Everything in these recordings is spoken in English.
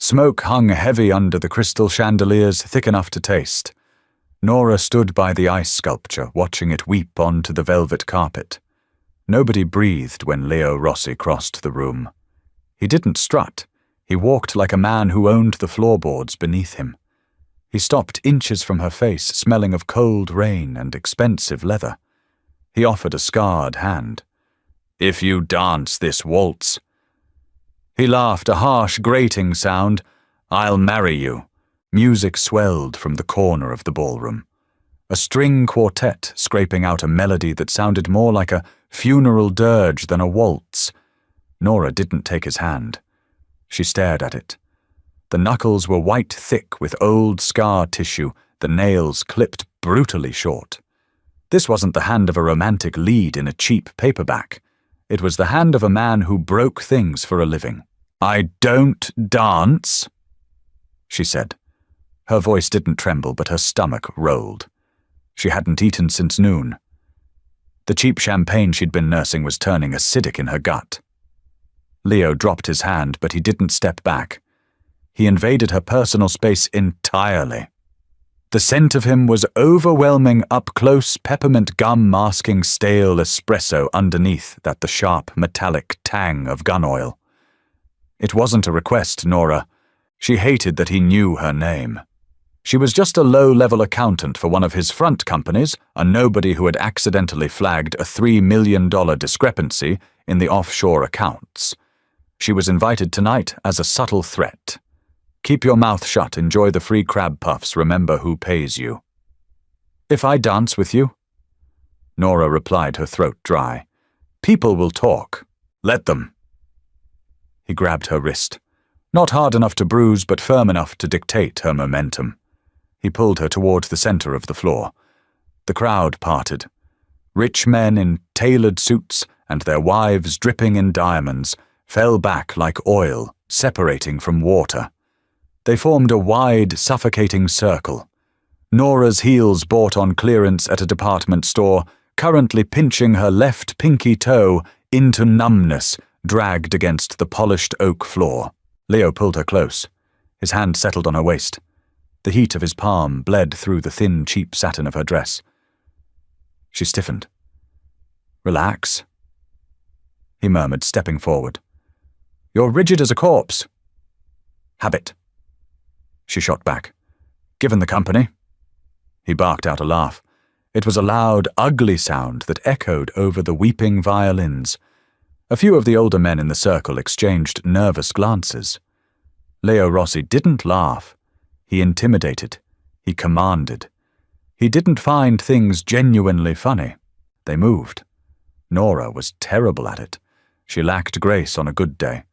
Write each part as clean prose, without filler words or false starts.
Smoke hung heavy under the crystal chandeliers thick enough to taste. Nora stood by the ice sculpture, watching it weep onto the velvet carpet. Nobody breathed when Leo Rossi crossed the room. He didn't strut. He walked like a man who owned the floorboards beneath him. He stopped inches from her face, smelling of cold rain and expensive leather. He offered a scarred hand. "If you dance this waltz." He laughed, a harsh, grating sound. "I'll marry you." Music swelled from the corner of the ballroom. A string quartet scraping out a melody that sounded more like a funeral dirge than a waltz. Nora didn't take his hand. She stared at it. The knuckles were white thick with old scar tissue, the nails clipped brutally short. This wasn't the hand of a romantic lead in a cheap paperback. It was the hand of a man who broke things for a living. "I don't dance," she said. Her voice didn't tremble, but her stomach rolled. She hadn't eaten since noon. The cheap champagne she'd been nursing was turning acidic in her gut. Leo dropped his hand, but he didn't step back. He invaded her personal space entirely. The scent of him was overwhelming, up-close peppermint gum masking stale espresso underneath the sharp, metallic tang of gun oil. It wasn't a request, Nora. She hated that he knew her name. She was just a low-level accountant for one of his front companies, a nobody who had accidentally flagged a $3 million discrepancy in the offshore accounts. She was invited tonight as a subtle threat. "Keep your mouth shut, enjoy the free crab puffs, remember who pays you." "If I dance with you?" Nora replied, her throat dry. "People will talk. Let them." He grabbed her wrist. Not hard enough to bruise, but firm enough to dictate her momentum. He pulled her toward the center of the floor. The crowd parted. Rich men in tailored suits and their wives dripping in diamonds fell back like oil, separating from water. They formed a wide, suffocating circle. Nora's heels bought on clearance at a department store, currently pinching her left pinky toe into numbness, dragged against the polished oak floor. Leo pulled her close. His hand settled on her waist. The heat of his palm bled through the thin, cheap satin of her dress. She stiffened. "Relax," he murmured, stepping forward. "You're rigid as a corpse." "Habit," she shot back. "Given the company." He barked out a laugh. It was a loud, ugly sound that echoed over the weeping violins. A few of the older men in the circle exchanged nervous glances. Leo Rossi didn't laugh. He intimidated. He commanded. He didn't find things genuinely funny. They moved. Nora was terrible at it. She lacked grace on a good day.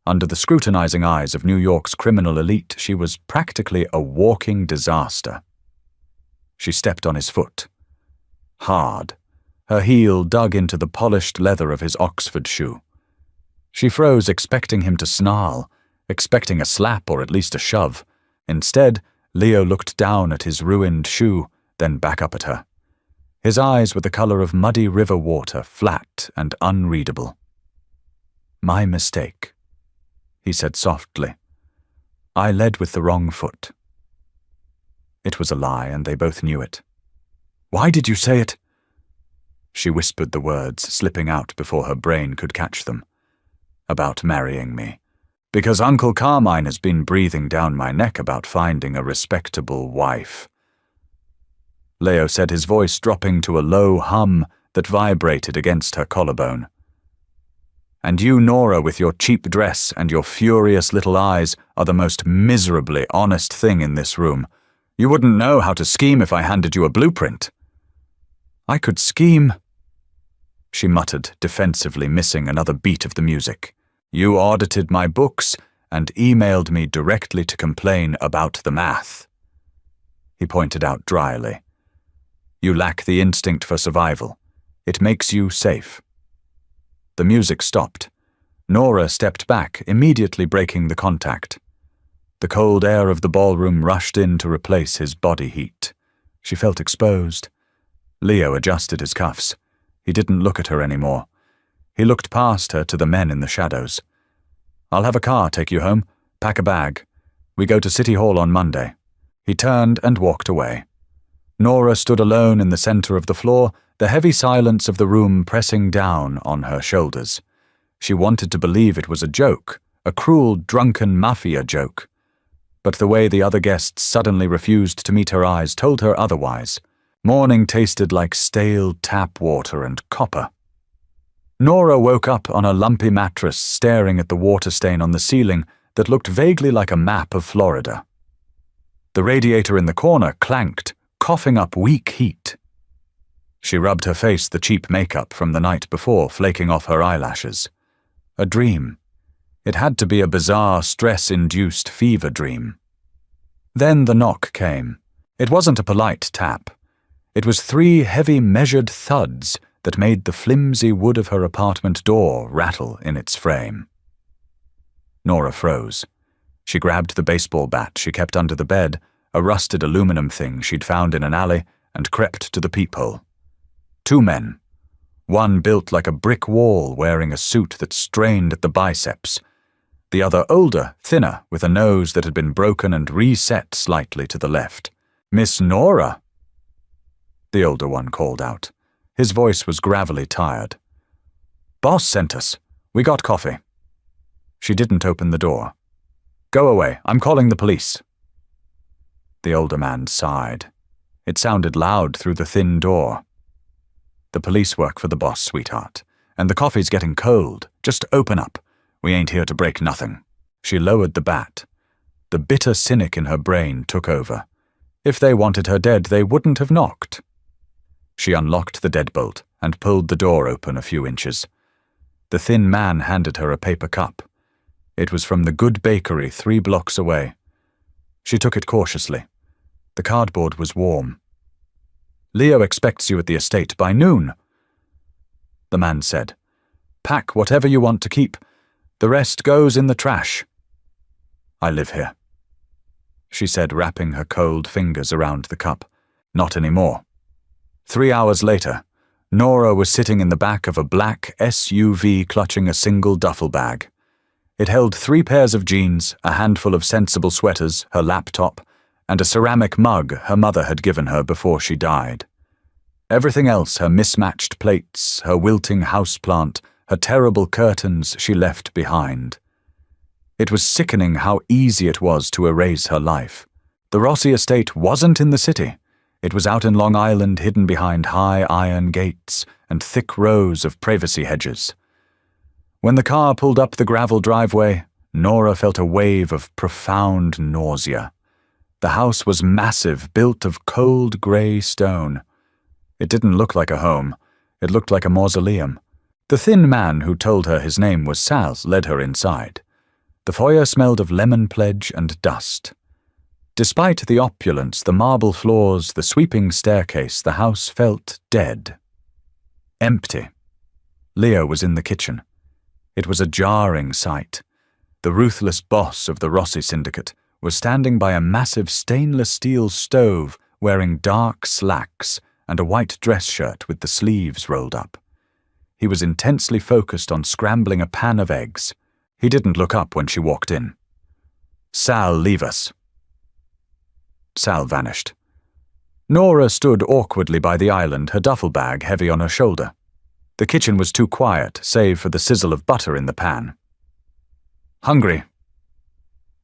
Under the scrutinizing eyes of New York's criminal elite, she was practically a walking disaster. She stepped on his foot. Hard. Her heel dug into the polished leather of his Oxford shoe. She froze, expecting him to snarl, expecting a slap or at least a shove. Instead, Leo looked down at his ruined shoe, then back up at her. His eyes were the color of muddy river water, flat and unreadable. "My mistake," he said softly. "I led with the wrong foot." It was a lie, and they both knew it. "Why did you say it?" She whispered the words, slipping out before her brain could catch them. "About marrying me. Because Uncle Carmine has been breathing down my neck about finding a respectable wife." Leo said, his voice dropping to a low hum that vibrated against her collarbone. "And you, Nora, with your cheap dress and your furious little eyes, are the most miserably honest thing in this room. You wouldn't know how to scheme if I handed you a blueprint." "I could scheme," she muttered, defensively missing another beat of the music. "You audited my books and emailed me directly to complain about the math," he pointed out dryly. "You lack the instinct for survival. It makes you safe." The music stopped. Nora stepped back, immediately breaking the contact. The cold air of the ballroom rushed in to replace his body heat. She felt exposed. Leo adjusted his cuffs. He didn't look at her anymore. He looked past her to the men in the shadows. "I'll have a car take you home. Pack a bag. We go to City Hall on Monday." He turned and walked away. Nora stood alone in the center of the floor, the heavy silence of the room pressing down on her shoulders. She wanted to believe it was a joke, a cruel, drunken Mafia joke. But the way the other guests suddenly refused to meet her eyes told her otherwise. Morning tasted like stale tap water and copper. Nora woke up on a lumpy mattress staring at the water stain on the ceiling that looked vaguely like a map of Florida. The radiator in the corner clanked, coughing up weak heat. She rubbed her face, the cheap makeup from the night before flaking off her eyelashes. A dream. It had to be a bizarre, stress-induced fever dream. Then the knock came. It wasn't a polite tap. It was 3 heavy, measured thuds that made the flimsy wood of her apartment door rattle in its frame. Nora froze. She grabbed the baseball bat she kept under the bed, a rusted aluminum thing she'd found in an alley, and crept to the peephole. 2 men. One built like a brick wall, wearing a suit that strained at the biceps. The other older, thinner, with a nose that had been broken and reset slightly to the left. "Miss Nora!" The older one called out. His voice was gravelly tired. "Boss sent us. We got coffee." She didn't open the door. "Go away. I'm calling the police." The older man sighed. It sounded loud through the thin door. "The police work for the boss, sweetheart. And the coffee's getting cold. Just open up. We ain't here to break nothing." She lowered the bat. The bitter cynic in her brain took over. If they wanted her dead, they wouldn't have knocked. She unlocked the deadbolt and pulled the door open a few inches. The thin man handed her a paper cup. It was from the good bakery 3 blocks away. She took it cautiously. The cardboard was warm. "Leo expects you at the estate by noon." The man said, "Pack whatever you want to keep. The rest goes in the trash." "I live here," she said, wrapping her cold fingers around the cup. "Not anymore." 3 hours later, Nora was sitting in the back of a black SUV clutching a single duffel bag. It held 3 pairs of jeans, a handful of sensible sweaters, her laptop, and a ceramic mug her mother had given her before she died. Everything else, her mismatched plates, her wilting houseplant, her terrible curtains, she left behind. It was sickening how easy it was to erase her life. The Rossi estate wasn't in the city. It was out in Long Island, hidden behind high iron gates and thick rows of privacy hedges. When the car pulled up the gravel driveway, Nora felt a wave of profound nausea. The house was massive, built of cold grey stone. It didn't look like a home. It looked like a mausoleum. The thin man who told her his name was Sal led her inside. The foyer smelled of lemon pledge and dust. Despite the opulence, the marble floors, the sweeping staircase, the house felt dead. Empty. Leo was in the kitchen. It was a jarring sight. The ruthless boss of the Rossi syndicate was standing by a massive stainless steel stove wearing dark slacks and a white dress shirt with the sleeves rolled up. He was intensely focused on scrambling a pan of eggs. He didn't look up when she walked in. "Sal, leave us." Sal vanished. Nora stood awkwardly by the island, her duffel bag heavy on her shoulder. The kitchen was too quiet, save for the sizzle of butter in the pan. "Hungry?"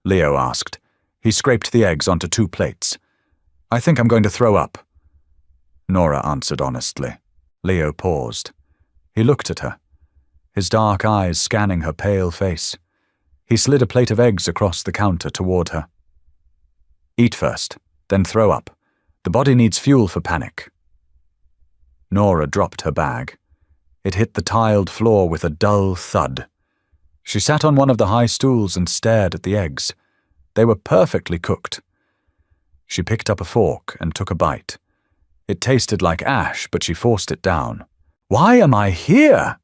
Leo asked. He scraped the eggs onto 2 plates. "I think I'm going to throw up." Nora answered honestly. Leo paused. He looked at her, his dark eyes scanning her pale face. He slid a plate of eggs across the counter toward her. "Eat first, then throw up. The body needs fuel for panic." Nora dropped her bag. It hit the tiled floor with a dull thud. She sat on one of the high stools and stared at the eggs. They were perfectly cooked. She picked up a fork and took a bite. It tasted like ash, but she forced it down. "Why am I here?"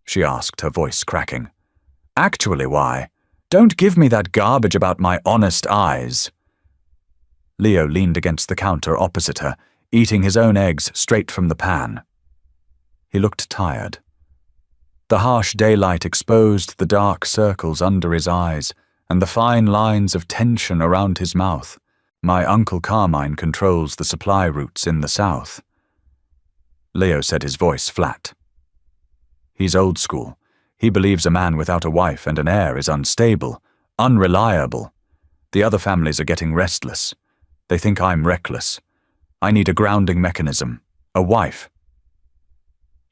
she asked, her voice cracking. "Actually, why? Don't give me that garbage about my honest eyes." Leo leaned against the counter opposite her, eating his own eggs straight from the pan. He looked tired. The harsh daylight exposed the dark circles under his eyes, and the fine lines of tension around his mouth. My Uncle Carmine controls the supply routes in the south. Leo said, his voice flat. He's old school. He believes a man without a wife and an heir is unstable, unreliable. The other families are getting restless. They think I'm reckless. I need a grounding mechanism, a wife.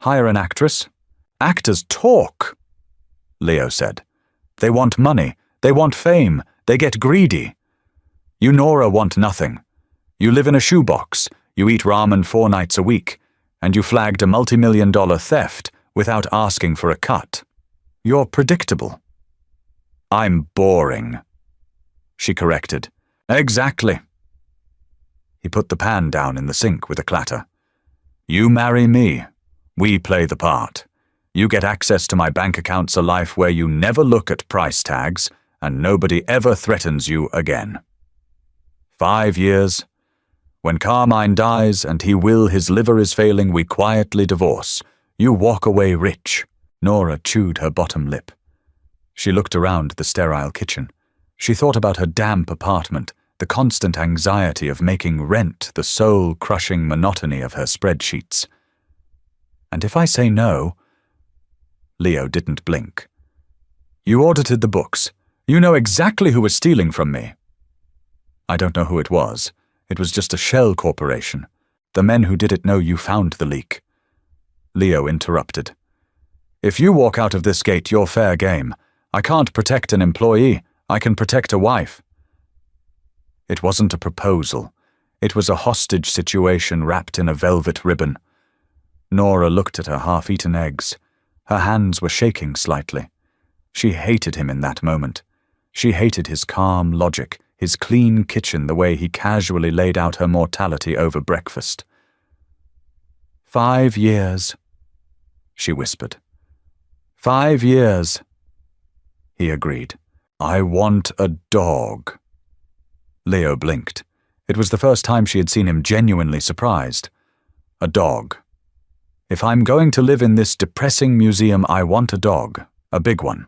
Hire an actress? Actors talk, Leo said. They want money, they want fame, they get greedy. You, Nora, want nothing. You live in a shoebox, you eat ramen 4 nights a week, and you flagged a multi-million-dollar theft without asking for a cut. You're predictable. I'm boring, she corrected. Exactly. He put the pan down in the sink with a clatter. You marry me. We play the part. You get access to my bank accounts, a life where you never look at price tags, and nobody ever threatens you again. 5 years. When Carmine dies, and he will, his liver is failing, we quietly divorce. You walk away rich. Nora chewed her bottom lip. She looked around the sterile kitchen. She thought about her damp apartment, the constant anxiety of making rent, the soul-crushing monotony of her spreadsheets. And if I say no... Leo didn't blink. You audited the books. You know exactly who was stealing from me. I don't know who it was. It was just a shell corporation. The men who did it know you found the leak. Leo interrupted. If you walk out of this gate, you're fair game. I can't protect an employee. I can protect a wife. It wasn't a proposal. It was a hostage situation wrapped in a velvet ribbon. Nora looked at her half-eaten eggs. Her hands were shaking slightly. She hated him in that moment. She hated his calm logic, his clean kitchen, the way he casually laid out her mortality over breakfast. 5 years, she whispered. 5 years. He agreed. I want a dog. Leo blinked. It was the first time she had seen him genuinely surprised. A dog. If I'm going to live in this depressing museum, I want a dog, a big one.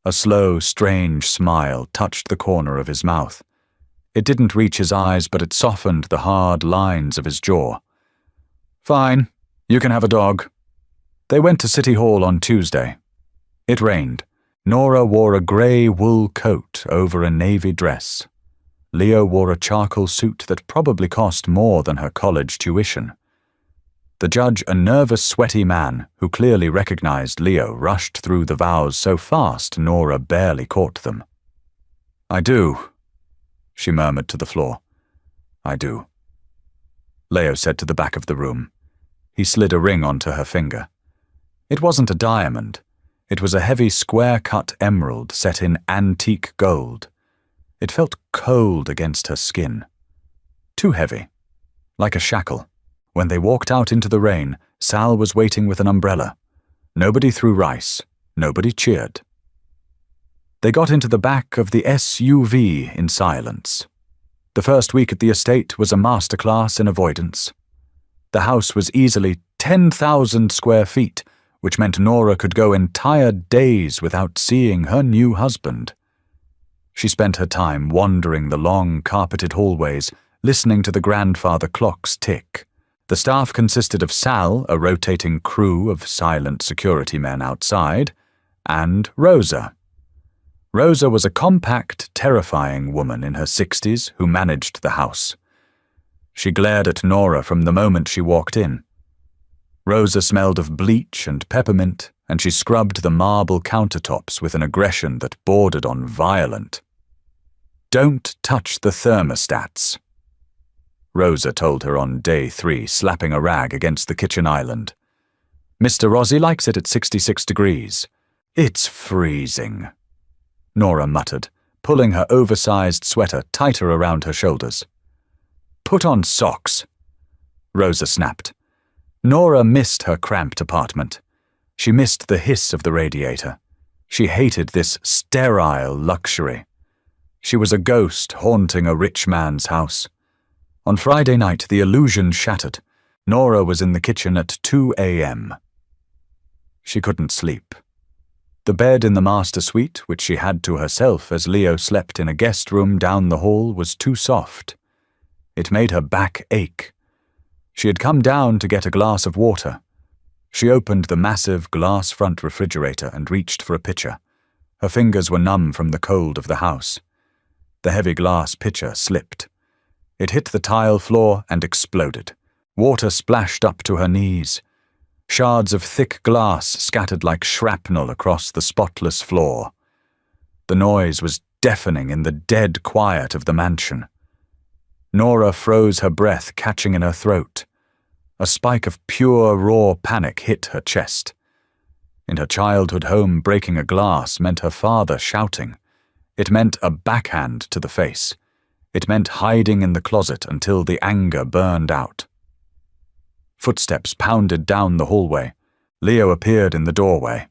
A slow, strange smile touched the corner of his mouth. It didn't reach his eyes, but it softened the hard lines of his jaw. Fine, you can have a dog. They went to City Hall on Tuesday. It rained. Nora wore a grey wool coat over a navy dress. Leo wore a charcoal suit that probably cost more than her college tuition. The judge, a nervous, sweaty man who clearly recognized Leo, rushed through the vows so fast Nora barely caught them. I do, she murmured to the floor. I do. Leo said to the back of the room. He slid a ring onto her finger. It wasn't a diamond. It was a heavy, square-cut emerald set in antique gold. It felt cold against her skin. Too heavy. Like a shackle. When they walked out into the rain, Sal was waiting with an umbrella. Nobody threw rice. Nobody cheered. They got into the back of the SUV in silence. The first week at the estate was a masterclass in avoidance. The house was easily 10,000 square feet, which meant Nora could go entire days without seeing her new husband. She spent her time wandering the long, carpeted hallways, listening to the grandfather clocks tick. The staff consisted of Sal, a rotating crew of silent security men outside, and Rosa. Rosa was a compact, terrifying woman in her 60s who managed the house. She glared at Nora from the moment she walked in. Rosa smelled of bleach and peppermint, and she scrubbed the marble countertops with an aggression that bordered on violent. Don't touch the thermostats, Rosa told her on day 3, slapping a rag against the kitchen island. Mr. Rossi likes it at 66 degrees. It's freezing, Nora muttered, pulling her oversized sweater tighter around her shoulders. Put on socks, Rosa snapped. Nora missed her cramped apartment. She missed the hiss of the radiator. She hated this sterile luxury. She was a ghost haunting a rich man's house. On Friday night, the illusion shattered. Nora was in the kitchen at 2 a.m. She couldn't sleep. The bed in the master suite, which she had to herself as Leo slept in a guest room down the hall, was too soft. It made her back ache. She had come down to get a glass of water. She opened the massive glass front refrigerator and reached for a pitcher. Her fingers were numb from the cold of the house. The heavy glass pitcher slipped. It hit the tile floor and exploded. Water splashed up to her knees. Shards of thick glass scattered like shrapnel across the spotless floor. The noise was deafening in the dead quiet of the mansion. Nora froze her breath, catching in her throat. A spike of pure, raw panic hit her chest. In her childhood home, breaking a glass meant her father shouting. It meant a backhand to the face. It meant hiding in the closet until the anger burned out. Footsteps pounded down the hallway. Leo appeared in the doorway.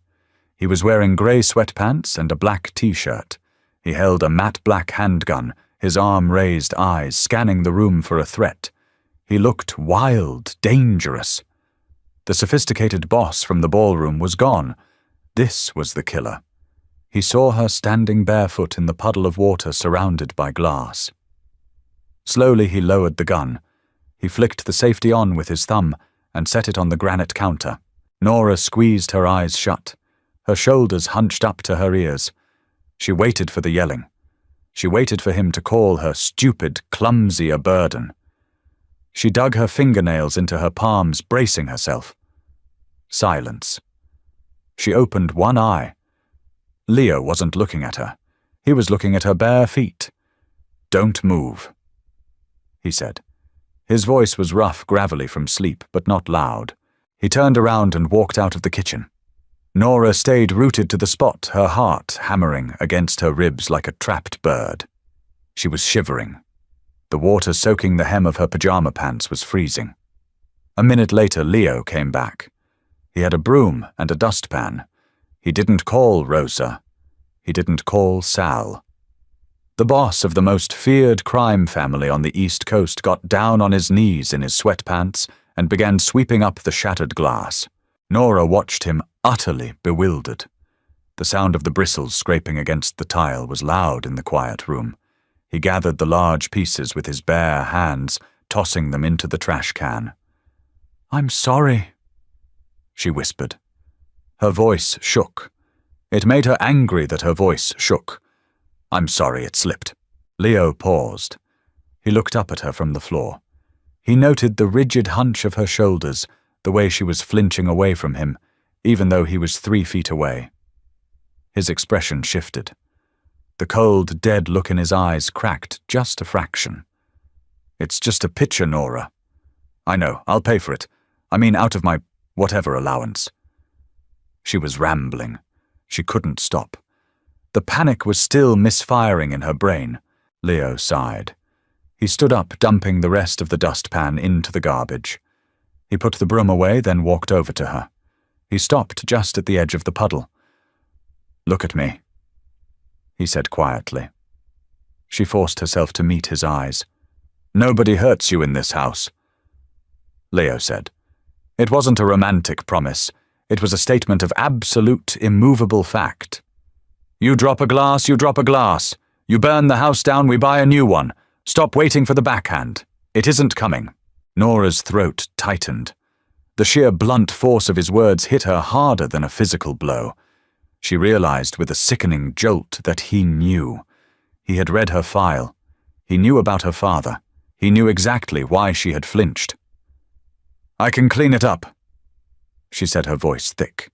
He was wearing grey sweatpants and a black t-shirt. He held a matte black handgun, his arm raised, eyes scanning the room for a threat. He looked wild, dangerous. The sophisticated boss from the ballroom was gone. This was the killer. He saw her standing barefoot in the puddle of water surrounded by glass. Slowly he lowered the gun. He flicked the safety on with his thumb and set it on the granite counter. Nora squeezed her eyes shut. Her shoulders hunched up to her ears. She waited for the yelling. She waited for him to call her stupid, clumsy a burden. She dug her fingernails into her palms, bracing herself. Silence. She opened one eye. Leo wasn't looking at her. He was looking at her bare feet. "Don't move," he said. His voice was rough, gravelly from sleep, but not loud. He turned around and walked out of the kitchen. Nora stayed rooted to the spot, her heart hammering against her ribs like a trapped bird. She was shivering. The water soaking the hem of her pajama pants was freezing. A minute later, Leo came back. He had a broom and a dustpan. He didn't call Rosa. He didn't call Sal. The boss of the most feared crime family on the East Coast got down on his knees in his sweatpants and began sweeping up the shattered glass. Nora watched him, utterly bewildered. The sound of the bristles scraping against the tile was loud in the quiet room. He gathered the large pieces with his bare hands, tossing them into the trash can. "I'm sorry," she whispered. Her voice shook. It made her angry that her voice shook. "I'm sorry it slipped." Leo paused. He looked up at her from the floor. He noted the rigid hunch of her shoulders, the way she was flinching away from him, even though he was 3 feet away. His expression shifted. The cold, dead look in his eyes cracked just a fraction. "It's just a picture, Nora." "I know, I'll pay for it. I mean, out of my whatever allowance." She was rambling. She couldn't stop. The panic was still misfiring in her brain. Leo sighed. He stood up, dumping the rest of the dustpan into the garbage. He put the broom away, then walked over to her. He stopped just at the edge of the puddle. "Look at me," he said quietly. She forced herself to meet his eyes. "Nobody hurts you in this house," Leo said. It wasn't a romantic promise. It was a statement of absolute, immovable fact. "You drop a glass, you drop a glass. You burn the house down, we buy a new one. Stop waiting for the backhand. It isn't coming." Nora's throat tightened. The sheer blunt force of his words hit her harder than a physical blow. She realized with a sickening jolt that he knew. He had read her file. He knew about her father. He knew exactly why she had flinched. "I can clean it up," she said, her voice thick.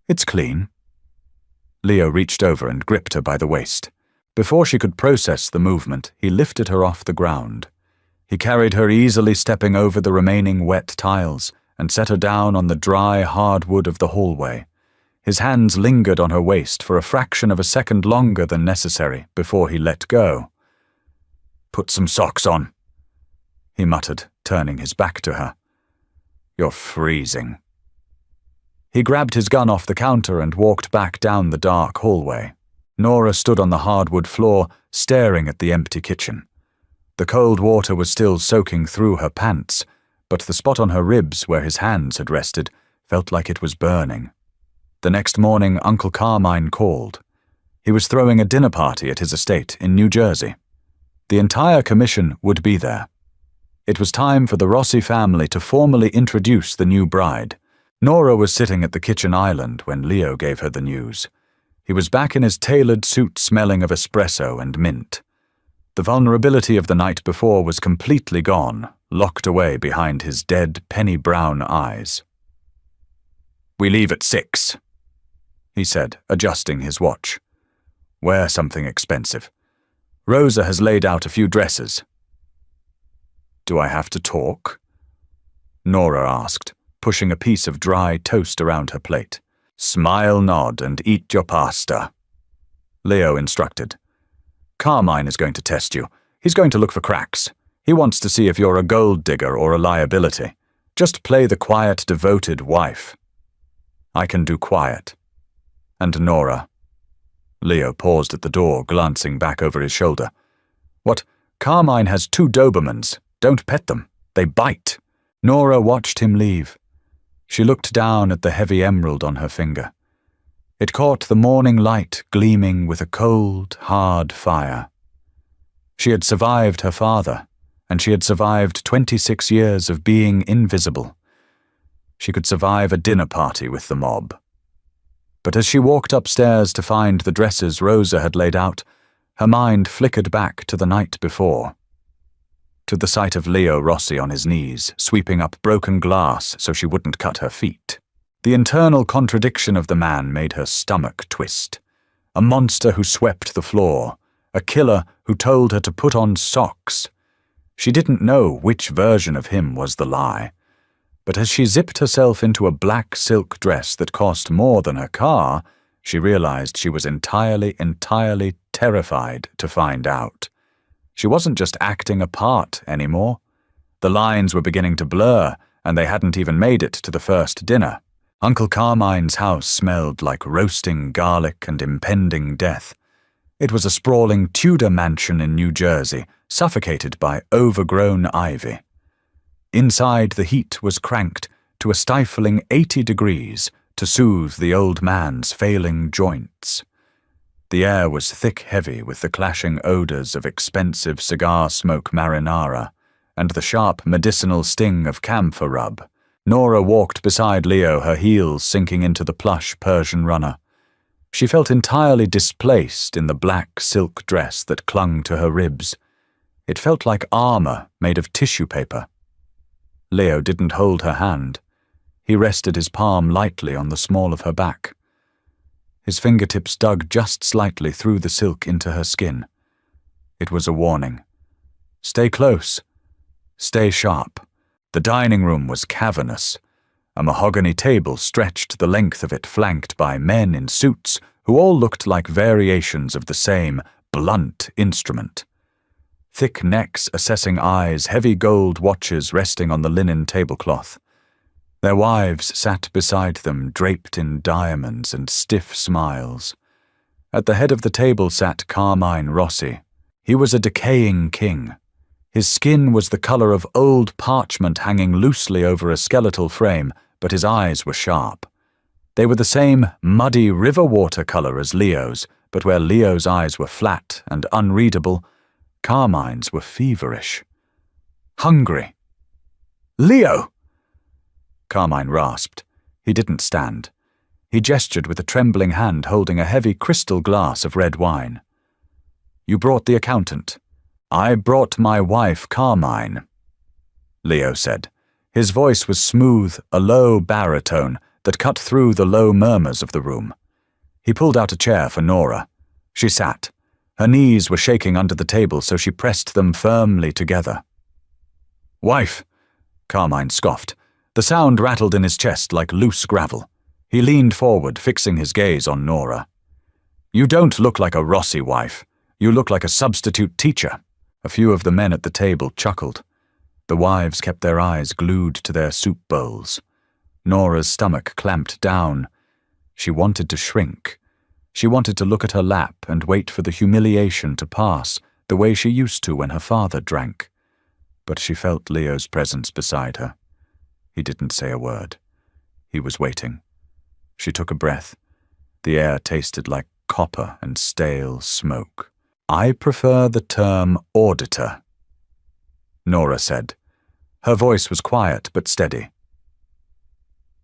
"It's clean." Leo reached over and gripped her by the waist. Before she could process the movement, he lifted her off the ground. He carried her easily, stepping over the remaining wet tiles, and set her down on the dry hardwood of the hallway. His hands lingered on her waist for a fraction of a second longer than necessary before he let go. "Put some socks on," he muttered, turning his back to her. "You're freezing." He grabbed his gun off the counter and walked back down the dark hallway. Nora stood on the hardwood floor, staring at the empty kitchen. The cold water was still soaking through her pants, but the spot on her ribs where his hands had rested felt like it was burning. The next morning, Uncle Carmine called. He was throwing a dinner party at his estate in New Jersey. The entire commission would be there. It was time for the Rossi family to formally introduce the new bride. Nora was sitting at the kitchen island when Leo gave her the news. He was back in his tailored suit smelling of espresso and mint. The vulnerability of the night before was completely gone, locked away behind his dead, penny-brown eyes. "We leave at 6, he said, adjusting his watch. "Wear something expensive. Rosa has laid out a few dresses." "Do I have to talk?" Nora asked, pushing a piece of dry toast around her plate. "Smile, nod, and eat your pasta," Leo instructed. "Carmine is going to test you. He's going to look for cracks. He wants to see if you're a gold digger or a liability. Just play the quiet, devoted wife." "I can do quiet." "And Nora?" Leo paused at the door, glancing back over his shoulder. "What? Carmine has 2 Dobermans. Don't pet them. They bite." Nora watched him leave. She looked down at the heavy emerald on her finger. It caught the morning light gleaming with a cold, hard fire. She had survived her father, and she had survived 26 years of being invisible. She could survive a dinner party with the mob. But as she walked upstairs to find the dresses Rosa had laid out, her mind flickered back to the night before. To the sight of Leo Rossi on his knees, sweeping up broken glass so she wouldn't cut her feet. The internal contradiction of the man made her stomach twist. A monster who swept the floor, a killer who told her to put on socks. She didn't know which version of him was the lie. But as she zipped herself into a black silk dress that cost more than her car, she realized she was entirely terrified to find out. She wasn't just acting a part anymore. The lines were beginning to blur, and they hadn't even made it to the first dinner. Uncle Carmine's house smelled like roasting garlic and impending death. It was a sprawling Tudor mansion in New Jersey, suffocated by overgrown ivy. Inside, the heat was cranked to a stifling 80 degrees to soothe the old man's failing joints. The air was thick-heavy with the clashing odors of expensive cigar smoke marinara and the sharp medicinal sting of camphor rub. Nora walked beside Leo, her heels sinking into the plush Persian runner. She felt entirely displaced in the black silk dress that clung to her ribs. It felt like armor made of tissue paper. Leo didn't hold her hand. He rested his palm lightly on the small of her back. His fingertips dug just slightly through the silk into her skin. It was a warning. Stay close. Stay sharp. The dining room was cavernous. A mahogany table stretched the length of it, flanked by men in suits who all looked like variations of the same blunt instrument. Thick necks, assessing eyes, heavy gold watches resting on the linen tablecloth. Their wives sat beside them, draped in diamonds and stiff smiles. At the head of the table sat Carmine Rossi. He was a decaying king. His skin was the color of old parchment hanging loosely over a skeletal frame, but his eyes were sharp. They were the same muddy river water color as Leo's, but where Leo's eyes were flat and unreadable, Carmine's were feverish. Hungry. "Leo!" Carmine rasped. He didn't stand. He gestured with a trembling hand holding a heavy crystal glass of red wine. "You brought the accountant." "I brought my wife, Carmine," Leo said. His voice was smooth, a low baritone that cut through the low murmurs of the room. He pulled out a chair for Nora. She sat. Her knees were shaking under the table, so she pressed them firmly together. "Wife," Carmine scoffed. The sound rattled in his chest like loose gravel. He leaned forward, fixing his gaze on Nora. "You don't look like a Rossi wife. You look like a substitute teacher." A few of the men at the table chuckled. The wives kept their eyes glued to their soup bowls. Nora's stomach clamped down. She wanted to shrink. She wanted to look at her lap and wait for the humiliation to pass, the way she used to when her father drank. But she felt Leo's presence beside her. He didn't say a word. He was waiting. She took a breath. The air tasted like copper and stale smoke. "I prefer the term auditor," Nora said. Her voice was quiet but steady.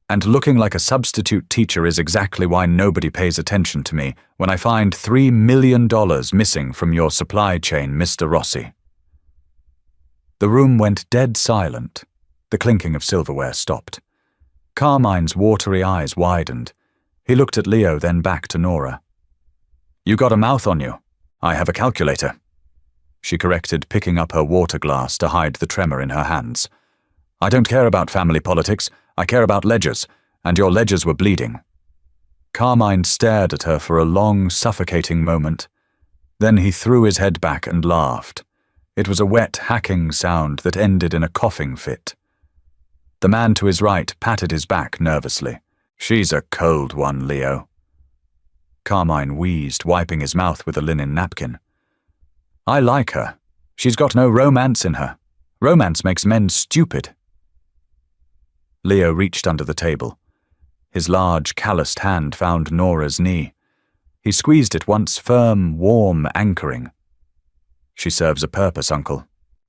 "And looking like a substitute teacher is exactly why nobody pays attention to me when I find $3 million missing from your supply chain, Mr. Rossi." The room went dead silent. The clinking of silverware stopped. Carmine's watery eyes widened. He looked at Leo, then back to Nora. "You got a mouth on you. I have a calculator," she corrected, picking up her water glass to hide the tremor in her hands. "I don't care about family politics. I care about ledgers, and your ledgers were bleeding." Carmine stared at her for a long, suffocating moment. Then he threw his head back and laughed. It was a wet, hacking sound that ended in a coughing fit. The man to his right patted his back nervously. "She's a cold one, Leo." Carmine wheezed, wiping his mouth with a linen napkin. "I like her. She's got no romance in her. Romance makes men stupid." Leo reached under the table. His large, calloused hand found Nora's knee. He squeezed it once, firm, warm, anchoring. "She serves a purpose, Uncle."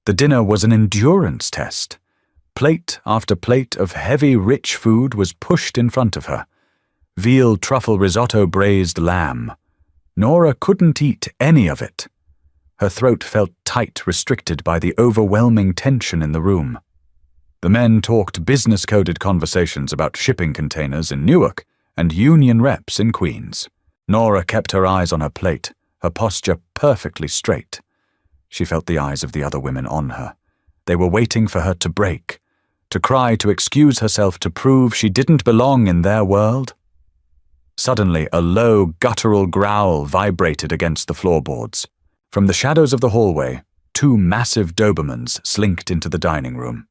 The dinner was an endurance test. Plate after plate of heavy, rich food was pushed in front of her. Veal truffle risotto braised lamb. Nora couldn't eat any of it. Her throat felt tight, restricted by the overwhelming tension in the room. The men talked business-coded conversations about shipping containers in Newark and union reps in Queens. Nora kept her eyes on her plate, her posture perfectly straight. She felt the eyes of the other women on her. They were waiting for her to break, to cry, to excuse herself, to prove she didn't belong in their world. Suddenly, a low, guttural growl vibrated against the floorboards. From the shadows of the hallway, two massive Dobermans slinked into the dining room.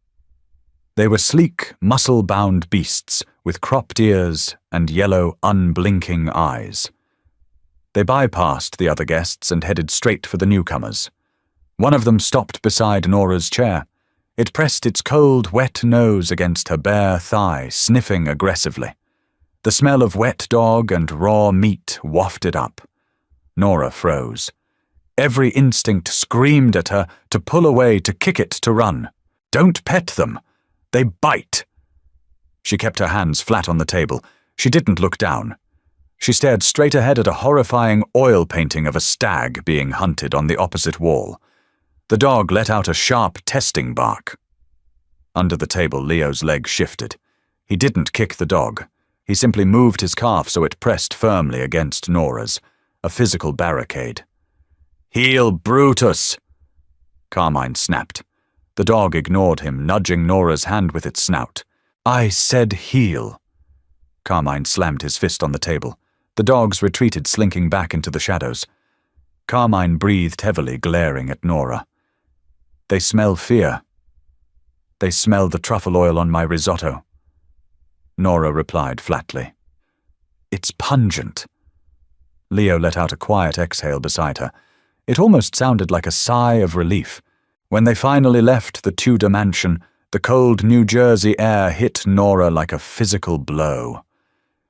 They were sleek, muscle-bound beasts with cropped ears and yellow, unblinking eyes. They bypassed the other guests and headed straight for the newcomers. One of them stopped beside Nora's chair. It pressed its cold, wet nose against her bare thigh, sniffing aggressively. The smell of wet dog and raw meat wafted up. Nora froze. Every instinct screamed at her to pull away, to kick it, to run. "Don't pet them. They bite." She kept her hands flat on the table. She didn't look down. She stared straight ahead at a horrifying oil painting of a stag being hunted on the opposite wall. The dog let out a sharp, testing bark. Under the table, Leo's leg shifted. He didn't kick the dog. He simply moved his calf so it pressed firmly against Nora's, a physical barricade. "Heel, Brutus!" Carmine snapped. The dog ignored him, nudging Nora's hand with its snout. "I said heel." Carmine slammed his fist on the table. The dogs retreated, slinking back into the shadows. Carmine breathed heavily, glaring at Nora. "They smell fear. They smell the truffle oil on my risotto." Nora replied flatly. "It's pungent." Leo let out a quiet exhale beside her. It almost sounded like a sigh of relief. When they finally left the Tudor mansion, the cold New Jersey air hit Nora like a physical blow.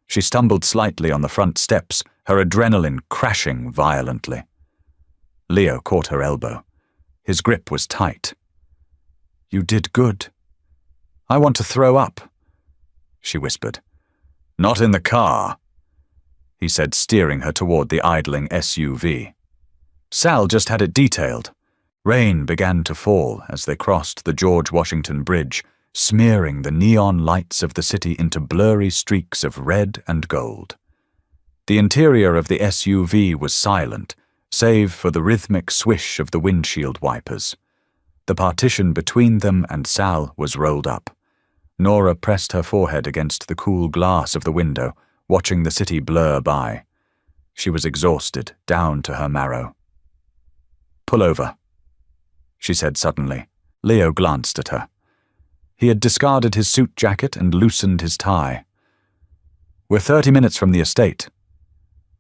She stumbled slightly on the front steps, her adrenaline crashing violently. Leo caught her elbow. His grip was tight. "You did good." "I want to throw up," she whispered. "Not in the car," he said, steering her toward the idling SUV. Sal just had it detailed. Rain began to fall as they crossed the George Washington Bridge, smearing the neon lights of the city into blurry streaks of red and gold. The interior of the SUV was silent, save for the rhythmic swish of the windshield wipers. The partition between them and Sal was rolled up. Nora pressed her forehead against the cool glass of the window, watching the city blur by. She was exhausted, down to her marrow. "Pull over," she said suddenly. Leo glanced at her. He had discarded his suit jacket and loosened his tie. "We're 30 minutes from the estate.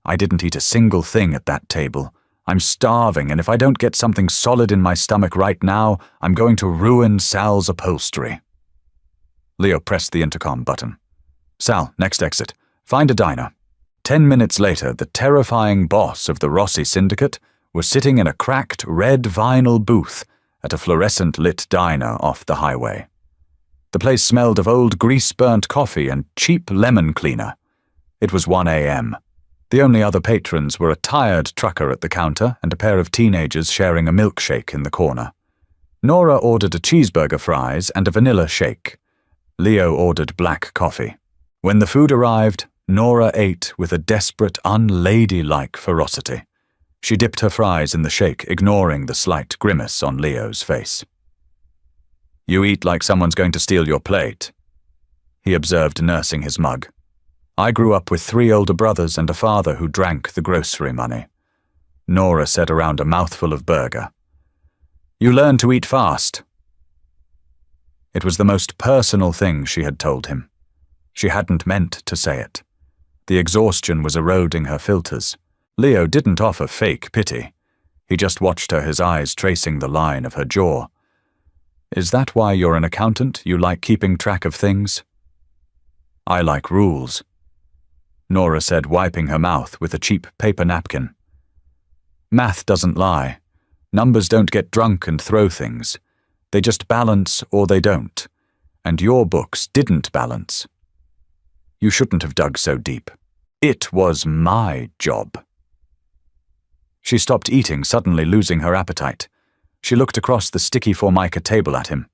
I didn't eat a single thing at that table. I'm starving, and if I don't get something solid in my stomach right now, I'm going to ruin Sal's upholstery." Leo pressed the intercom button. "Sal, next exit. Find a diner." 10 minutes later, the terrifying boss of the Rossi syndicate was sitting in a cracked red vinyl booth at a fluorescent-lit diner off the highway. The place smelled of old grease-burnt coffee and cheap lemon cleaner. It was 1 a.m. The only other patrons were a tired trucker at the counter and a pair of teenagers sharing a milkshake in the corner. Nora ordered a cheeseburger, fries, and a vanilla shake. Leo ordered black coffee. When the food arrived, Nora ate with a desperate, unladylike ferocity. She dipped her fries in the shake, ignoring the slight grimace on Leo's face. "You eat like someone's going to steal your plate," he observed, nursing his mug. "I grew up with 3 older brothers and a father who drank the grocery money," Nora said around a mouthful of burger. "You learn to eat fast." It was the most personal thing she had told him. She hadn't meant to say it. The exhaustion was eroding her filters. Leo didn't offer fake pity. He just watched her, his eyes tracing the line of her jaw. "Is that why you're an accountant? You like keeping track of things?" "I like rules," Nora said, wiping her mouth with a cheap paper napkin. "Math doesn't lie. Numbers don't get drunk and throw things. They just balance or they don't. And your books didn't balance. You shouldn't have dug so deep. It was my job." She stopped eating, suddenly losing her appetite. She looked across the sticky Formica table at him.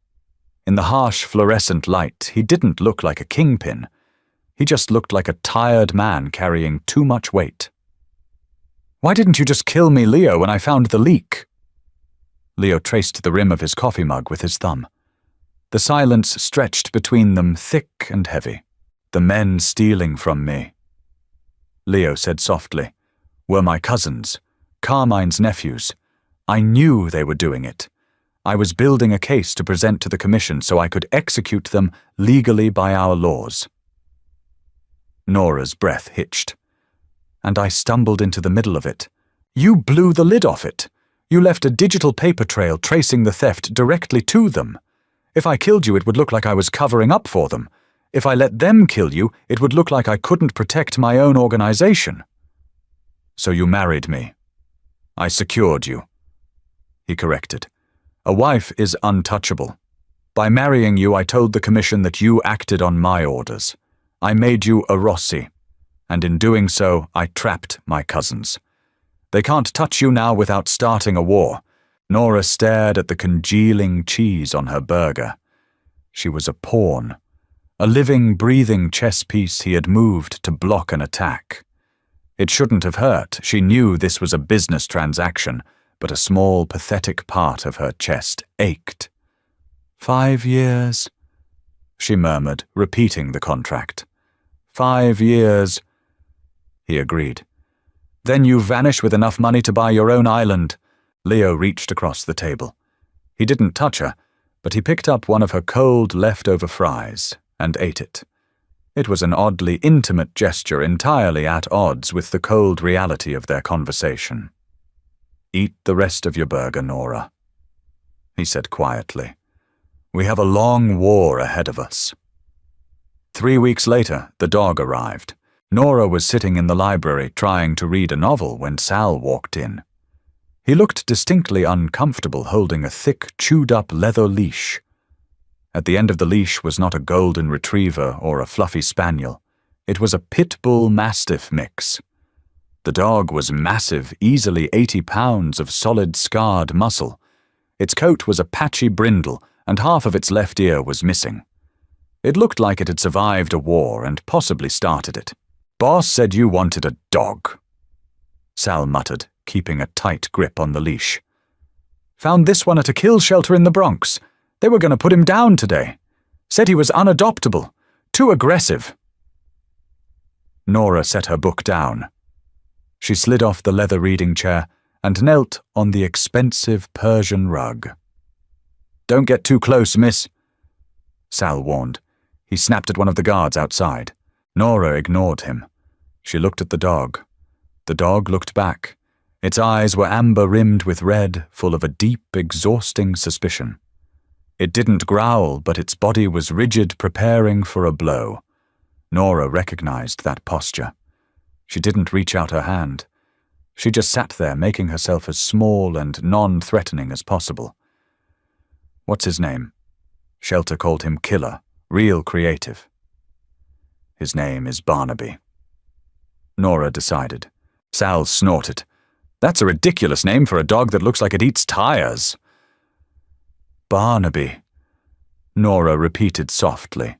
In the harsh fluorescent light, he didn't look like a kingpin. He just looked like a tired man carrying too much weight. "Why didn't you just kill me, Leo, when I found the leak?" Leo traced the rim of his coffee mug with his thumb. The silence stretched between them, thick and heavy. "The men stealing from me," Leo said softly, "were my cousins, Carmine's nephews. I knew they were doing it. I was building a case to present to the commission so I could execute them legally by our laws." Nora's breath hitched. "And I stumbled into the middle of it. You blew the lid off it. You left a digital paper trail tracing the theft directly to them. If I killed you, it would look like I was covering up for them. If I let them kill you, it would look like I couldn't protect my own organization. So you married me. I secured you," he corrected. "A wife is untouchable. By marrying you, I told the commission that you acted on my orders. I made you a Rossi, and in doing so, I trapped my cousins. They can't touch you now without starting a war." Nora stared at the congealing cheese on her burger. She was a pawn, a living, breathing chess piece he had moved to block an attack. It shouldn't have hurt. She knew this was a business transaction, but a small, pathetic part of her chest ached. 5 years, she murmured, repeating the contract. 5 years, he agreed. "Then you vanish with enough money to buy your own island." Leo reached across the table. He didn't touch her, but he picked up one of her cold, leftover fries and ate it. It was an oddly intimate gesture, entirely at odds with the cold reality of their conversation. "Eat the rest of your burger, Nora," he said quietly. "We have a long war ahead of us." 3 weeks later, the dog arrived. Nora was sitting in the library trying to read a novel when Sal walked in. He looked distinctly uncomfortable, holding a thick, chewed-up leather leash. At the end of the leash was not a golden retriever or a fluffy spaniel. It was a pit bull mastiff mix. The dog was massive, easily 80 pounds of solid scarred muscle. Its coat was a patchy brindle, and half of its left ear was missing. It looked like it had survived a war and possibly started it. "Boss said you wanted a dog," Sal muttered, keeping a tight grip on the leash. "Found this one at a kill shelter in the Bronx. They were going to put him down today. Said he was unadoptable. Too aggressive." Nora set her book down. She slid off the leather reading chair and knelt on the expensive Persian rug. "Don't get too close, miss," Sal warned. He snapped at one of the guards outside. Nora ignored him. She looked at the dog. The dog looked back. Its eyes were amber-rimmed with red, full of a deep, exhausting suspicion. It didn't growl, but its body was rigid, preparing for a blow. Nora recognized that posture. She didn't reach out her hand. She just sat there, making herself as small and non-threatening as possible. What's his name? Shelter called him Killer, real creative. His name is Barnaby. Nora decided. Sal snorted. That's a ridiculous name for a dog that looks like it eats tires. Barnaby, Nora repeated softly.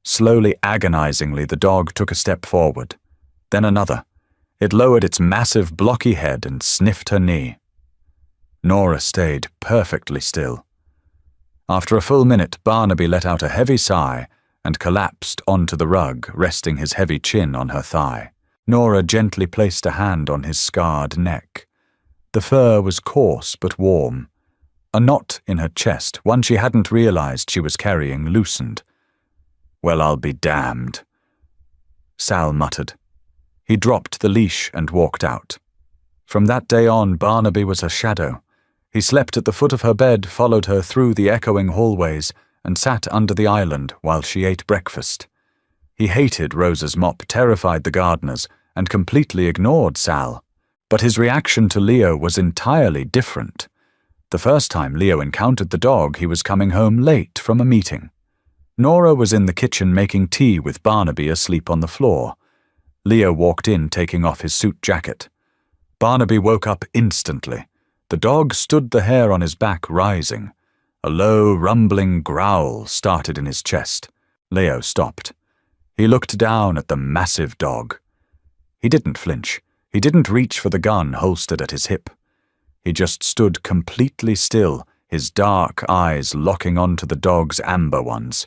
Slowly, agonizingly, the dog took a step forward, then another. It lowered its massive, blocky head and sniffed her knee. Nora stayed perfectly still. After a full minute, Barnaby let out a heavy sigh and collapsed onto the rug, resting his heavy chin on her thigh. Nora gently placed a hand on his scarred neck. The fur was coarse but warm. A knot in her chest, one she hadn't realized she was carrying, loosened. Well, I'll be damned, Sal muttered. He dropped the leash and walked out. From that day on, Barnaby was her shadow. He slept at the foot of her bed, followed her through the echoing hallways, and sat under the island while she ate breakfast. He hated Rosa's mop, terrified the gardeners, and completely ignored Sal. But his reaction to Leo was entirely different. The first time Leo encountered the dog, he was coming home late from a meeting. Nora was in the kitchen making tea with Barnaby asleep on the floor. Leo walked in, taking off his suit jacket. Barnaby woke up instantly. The dog stood, the hair on his back rising. A low, rumbling growl started in his chest. Leo stopped. He looked down at the massive dog. He didn't flinch. He didn't reach for the gun holstered at his hip. He just stood completely still, his dark eyes locking onto the dog's amber ones.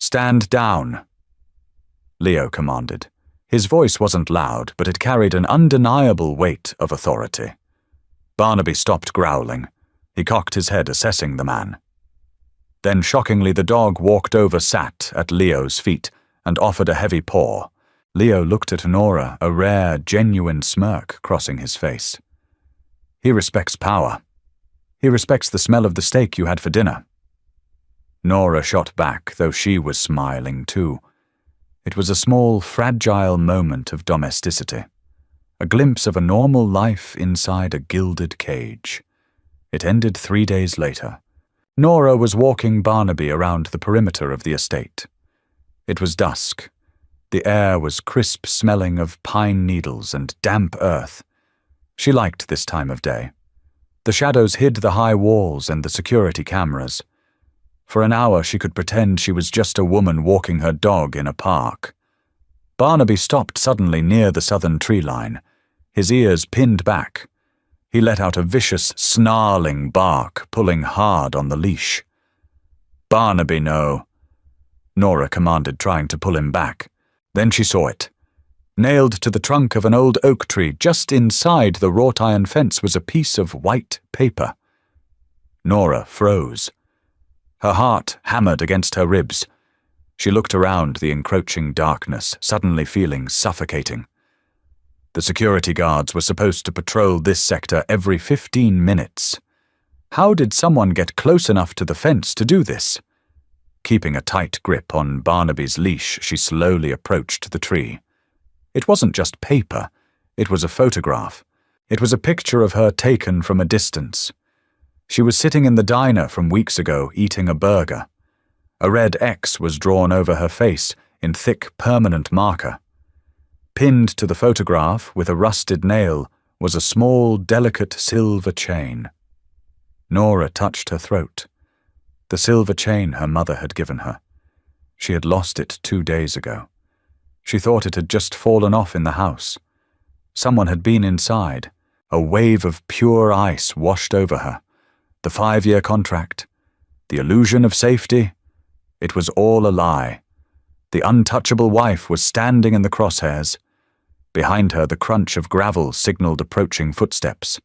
"Stand down," Leo commanded. His voice wasn't loud, but it carried an undeniable weight of authority. Barnaby stopped growling. He cocked his head, assessing the man. Then, shockingly, the dog walked over, sat at Leo's feet, and offered a heavy paw. Leo looked at Nora, a rare, genuine smirk crossing his face. "He respects power. He respects the smell of the steak you had for dinner." Nora shot back, though she was smiling too. It was a small, fragile moment of domesticity. A glimpse of a normal life inside a gilded cage. It ended 3 days later. Nora was walking Barnaby around the perimeter of the estate. It was dusk. The air was crisp, smelling of pine needles and damp earth. She liked this time of day. The shadows hid the high walls and the security cameras. For an hour she could pretend she was just a woman walking her dog in a park. Barnaby stopped suddenly near the southern tree line, his ears pinned back. He let out a vicious, snarling bark, pulling hard on the leash. "Barnaby, no," Nora commanded, trying to pull him back. Then she saw it. Nailed to the trunk of an old oak tree just inside the wrought iron fence was a piece of white paper. Nora froze. Her heart hammered against her ribs. She looked around the encroaching darkness, suddenly feeling suffocating. The security guards were supposed to patrol this sector every 15 minutes. How did someone get close enough to the fence to do this? Keeping a tight grip on Barnaby's leash, she slowly approached the tree. It wasn't just paper. It was a photograph. It was a picture of her taken from a distance. She was sitting in the diner from weeks ago, eating a burger. A red X was drawn over her face in thick, permanent marker. Pinned to the photograph with a rusted nail was a small, delicate silver chain. Nora touched her throat. The silver chain her mother had given her. She had lost it 2 days ago. She thought it had just fallen off in the house. Someone had been inside. A wave of pure ice washed over her. The 5-year contract. The illusion of safety. It was all a lie. The untouchable wife was standing in the crosshairs. Behind her, the crunch of gravel signaled approaching footsteps.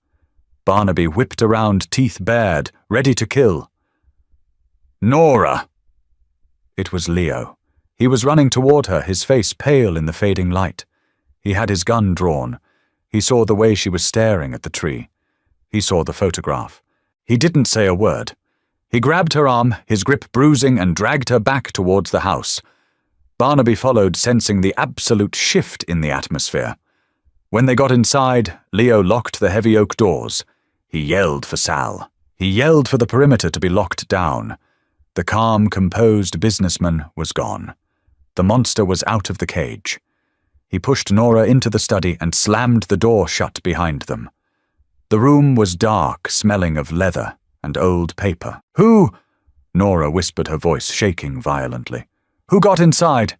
Barnaby whipped around, teeth bared, ready to kill. "Nora!" It was Leo. He was running toward her, his face pale in the fading light. He had his gun drawn. He saw the way she was staring at the tree. He saw the photograph. He didn't say a word. He grabbed her arm, his grip bruising, and dragged her back towards the house. Barnaby followed, sensing the absolute shift in the atmosphere. When they got inside, Leo locked the heavy oak doors. He yelled for Sal. He yelled for the perimeter to be locked down. The calm, composed businessman was gone. The monster was out of the cage. He pushed Nora into the study and slammed the door shut behind them. The room was dark, smelling of leather and old paper. "Who?" Nora whispered, her voice shaking violently. "Who got inside?"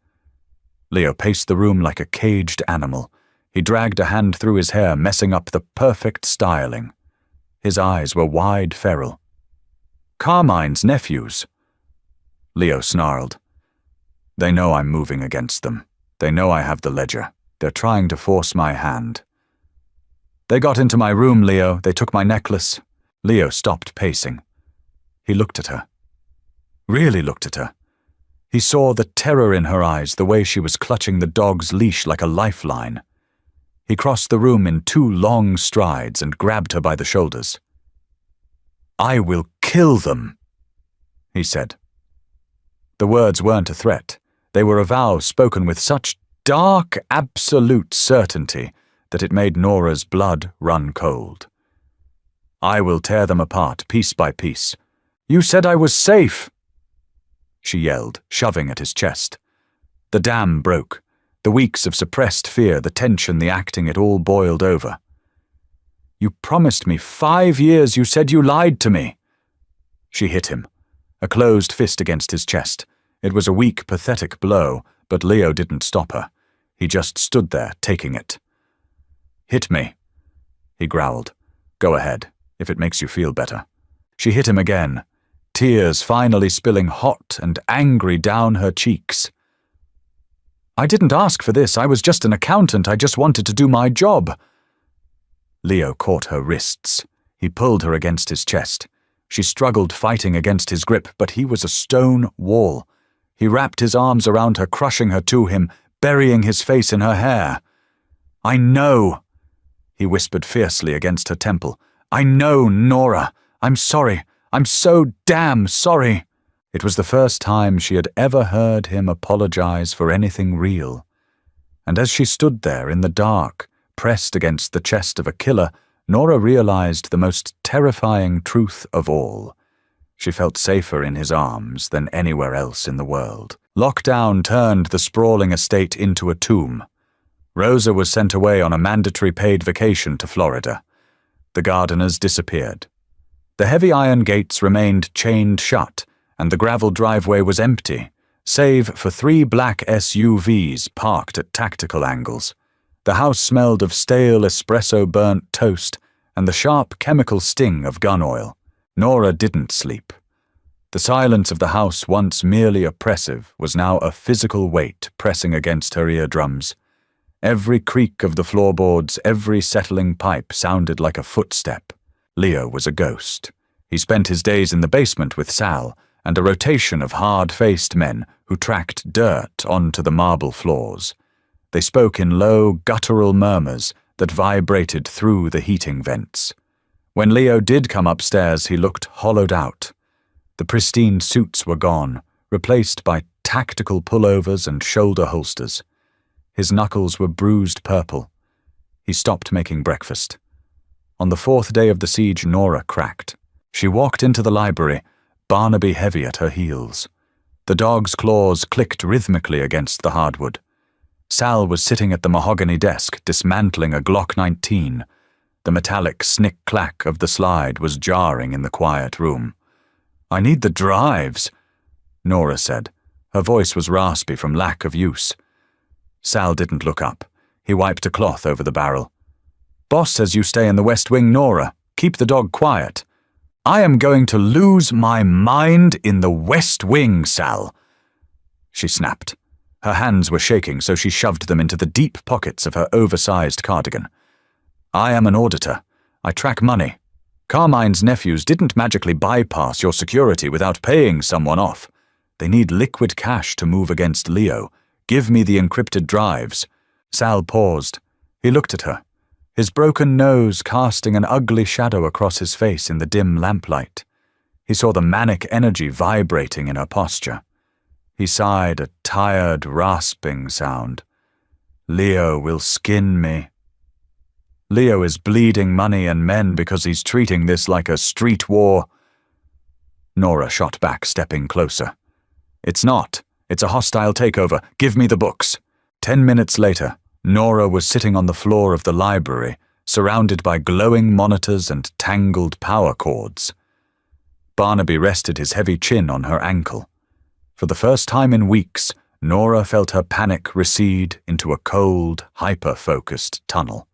Leo paced the room like a caged animal. He dragged a hand through his hair, messing up the perfect styling. His eyes were wide, feral. "Carmine's nephews." Leo snarled. "They know I'm moving against them. They know I have the ledger. They're trying to force my hand." "They got into my room, Leo. They took my necklace." Leo stopped pacing. He looked at her. Really looked at her. He saw the terror in her eyes, the way she was clutching the dog's leash like a lifeline. He crossed the room in 2 long strides and grabbed her by the shoulders. "I will kill them," he said. The words weren't a threat. They were a vow spoken with such dark, absolute certainty that it made Nora's blood run cold. "I will tear them apart, piece by piece." "You said I was safe," she yelled, shoving at his chest. The dam broke. The weeks of suppressed fear, the tension, the acting, it all boiled over. "You promised me 5 years. You said you lied to me." She hit him, a closed fist against his chest. It was a weak, pathetic blow, but Leo didn't stop her. He just stood there, taking it. "Hit me," he growled. "Go ahead, if it makes you feel better." She hit him again, tears finally spilling hot and angry down her cheeks. "I didn't ask for this. I was just an accountant. I just wanted to do my job." Leo caught her wrists. He pulled her against his chest. She struggled, fighting against his grip, but he was a stone wall. He wrapped his arms around her, crushing her to him, burying his face in her hair. "I know," he whispered fiercely against her temple. "I know, Nora. I'm sorry. I'm so damn sorry." It was the first time she had ever heard him apologize for anything real. And as she stood there in the dark, pressed against the chest of a killer, Nora realized the most terrifying truth of all. She felt safer in his arms than anywhere else in the world. Lockdown turned the sprawling estate into a tomb. Rosa was sent away on a mandatory paid vacation to Florida. The gardeners disappeared. The heavy iron gates remained chained shut, and the gravel driveway was empty, save for 3 black SUVs parked at tactical angles. The house smelled of stale espresso-burnt toast and the sharp chemical sting of gun oil. Nora didn't sleep. The silence of the house, once merely oppressive, was now a physical weight pressing against her eardrums. Every creak of the floorboards, every settling pipe sounded like a footstep. Leo was a ghost. He spent his days in the basement with Sal and a rotation of hard-faced men who tracked dirt onto the marble floors. They spoke in low, guttural murmurs that vibrated through the heating vents. When Leo did come upstairs, he looked hollowed out. The pristine suits were gone, replaced by tactical pullovers and shoulder holsters. His knuckles were bruised purple. He stopped making breakfast. On the 4th day of the siege, Nora cracked. She walked into the library, Barnaby heavy at her heels. The dog's claws clicked rhythmically against the hardwood. Sal was sitting at the mahogany desk, dismantling a Glock 19. The metallic snick-clack of the slide was jarring in the quiet room. "I need the drives," Nora said. Her voice was raspy from lack of use. Sal didn't look up. He wiped a cloth over the barrel. "Boss says you stay in the West Wing, Nora. Keep the dog quiet." "I am going to lose my mind in the West Wing, Sal," she snapped. Her hands were shaking, so she shoved them into the deep pockets of her oversized cardigan. "I am an auditor. I track money. Carmine's nephews didn't magically bypass your security without paying someone off. They need liquid cash to move against Leo. Give me the encrypted drives." Sal paused. He looked at her, his broken nose casting an ugly shadow across his face in the dim lamplight. He saw the manic energy vibrating in her posture. He sighed, a tired, rasping sound. Leo will skin me. Leo is bleeding money and men because he's treating this like a street war. Nora shot back, stepping closer. It's not. It's a hostile takeover. Give me the books. 10 minutes later, Nora was sitting on the floor of the library, surrounded by glowing monitors and tangled power cords. Barnaby rested his heavy chin on her ankle. For the first time in weeks, Nora felt her panic recede into a cold, hyper-focused tunnel.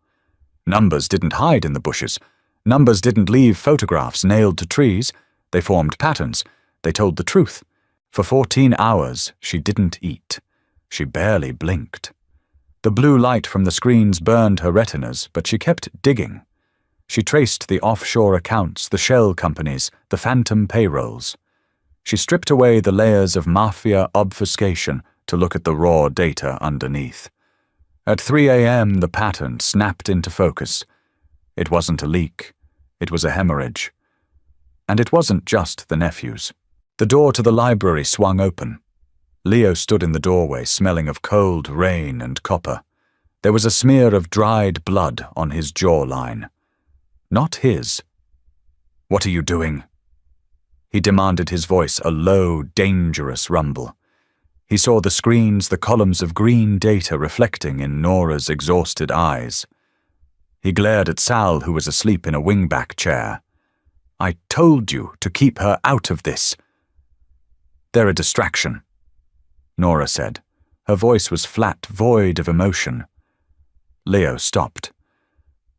Numbers didn't hide in the bushes. Numbers didn't leave photographs nailed to trees. They formed patterns. They told the truth. For 14 hours, she didn't eat. She barely blinked. The blue light from the screens burned her retinas, but she kept digging. She traced the offshore accounts, the shell companies, the phantom payrolls. She stripped away the layers of Mafia obfuscation to look at the raw data underneath. At 3 a.m., the pattern snapped into focus. It wasn't a leak. It was a hemorrhage. And it wasn't just the nephews. The door to the library swung open. Leo stood in the doorway, smelling of cold rain and copper. There was a smear of dried blood on his jawline. Not his. "What are you doing?" He demanded, his voice a low, dangerous rumble. He saw the screens, the columns of green data reflecting in Nora's exhausted eyes. He glared at Sal, who was asleep in a wingback chair. "I told you to keep her out of this." "They're a distraction," Nora said. Her voice was flat, void of emotion. Leo stopped.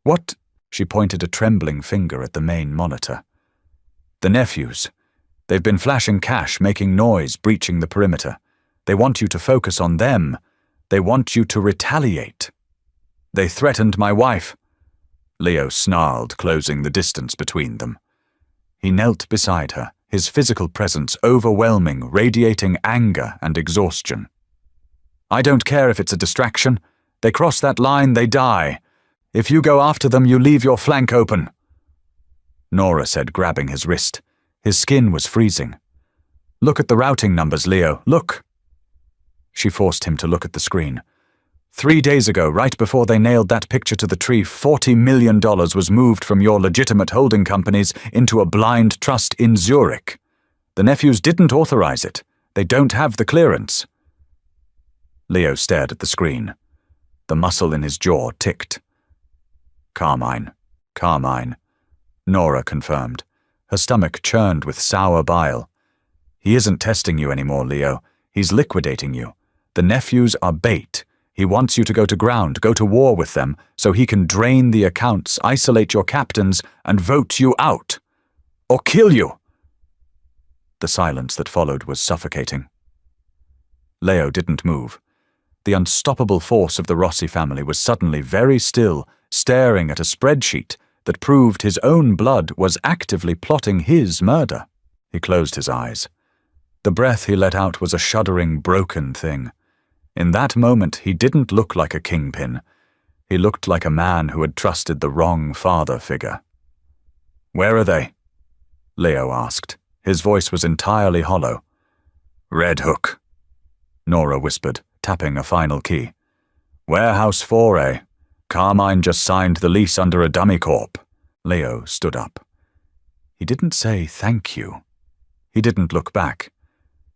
"What?" She pointed a trembling finger at the main monitor. "The nephews. They've been flashing cash, making noise, breaching the perimeter. They want you to focus on them. They want you to retaliate. They threatened my wife." Leo snarled, closing the distance between them. He knelt beside her, his physical presence overwhelming, radiating anger and exhaustion. "I don't care if it's a distraction. They cross that line, they die. If you go after them, you leave your flank open," Nora said, grabbing his wrist. His skin was freezing. "Look at the routing numbers, Leo. Look." She forced him to look at the screen. 3 days ago, right before they nailed that picture to the tree, $40 million was moved from your legitimate holding companies into a blind trust in Zurich. The nephews didn't authorize it. They don't have the clearance. Leo stared at the screen. The muscle in his jaw ticked. "Carmine. Carmine," Nora confirmed. Her stomach churned with sour bile. "He isn't testing you anymore, Leo. He's liquidating you. The nephews are bait. He wants you to go to ground, go to war with them, so he can drain the accounts, isolate your captains, and vote you out. Or kill you." The silence that followed was suffocating. Leo didn't move. The unstoppable force of the Rossi family was suddenly very still, staring at a spreadsheet that proved his own blood was actively plotting his murder. He closed his eyes. The breath he let out was a shuddering, broken thing. In that moment, he didn't look like a kingpin. He looked like a man who had trusted the wrong father figure. "Where are they?" Leo asked. His voice was entirely hollow. "Red Hook," Nora whispered, tapping a final key. "Warehouse 4A. Carmine just signed the lease under a dummy corp." Leo stood up. He didn't say thank you. He didn't look back.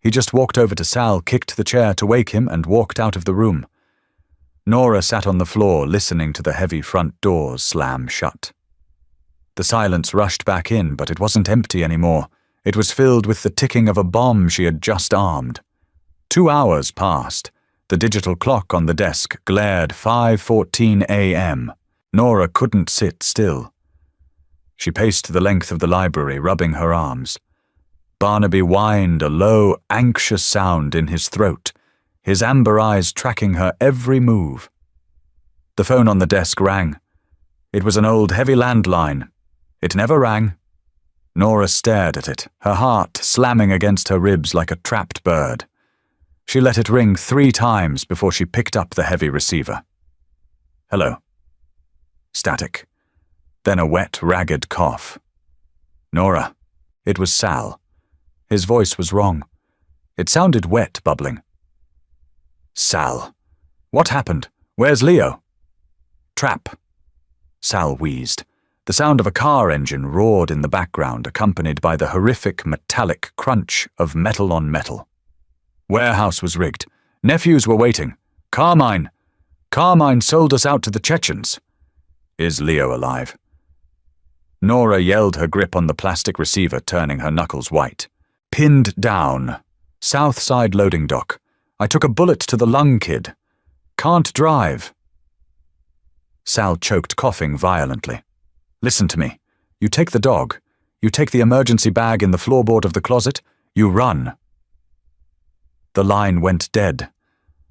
He just walked over to Sal, kicked the chair to wake him, and walked out of the room. Nora sat on the floor, listening to the heavy front doors slam shut. The silence rushed back in, but it wasn't empty anymore. It was filled with the ticking of a bomb she had just armed. 2 hours passed. The digital clock on the desk glared 5:14 a.m. Nora couldn't sit still. She paced the length of the library, rubbing her arms. Barnaby whined, a low, anxious sound in his throat, his amber eyes tracking her every move. The phone on the desk rang. It was an old, heavy landline. It never rang. Nora stared at it, her heart slamming against her ribs like a trapped bird. She let it ring 3 times before she picked up the heavy receiver. "Hello." Static. Then a wet, ragged cough. "Nora." It was Sal. His voice was wrong. It sounded wet, bubbling. Sal. What happened? Where's Leo? Trap. Sal wheezed. The sound of a car engine roared in the background, accompanied by the horrific metallic crunch of metal on metal. Warehouse was rigged. Nephews were waiting. Carmine! Carmine sold us out to the Chechens. Is Leo alive? Nora yelled, her grip on the plastic receiver turning her knuckles white. Pinned down. South Side loading dock. I took a bullet to the lung, kid. Can't drive. Sal choked, coughing violently. Listen to me. You take the dog. You take the emergency bag in the floorboard of the closet. You run. The line went dead.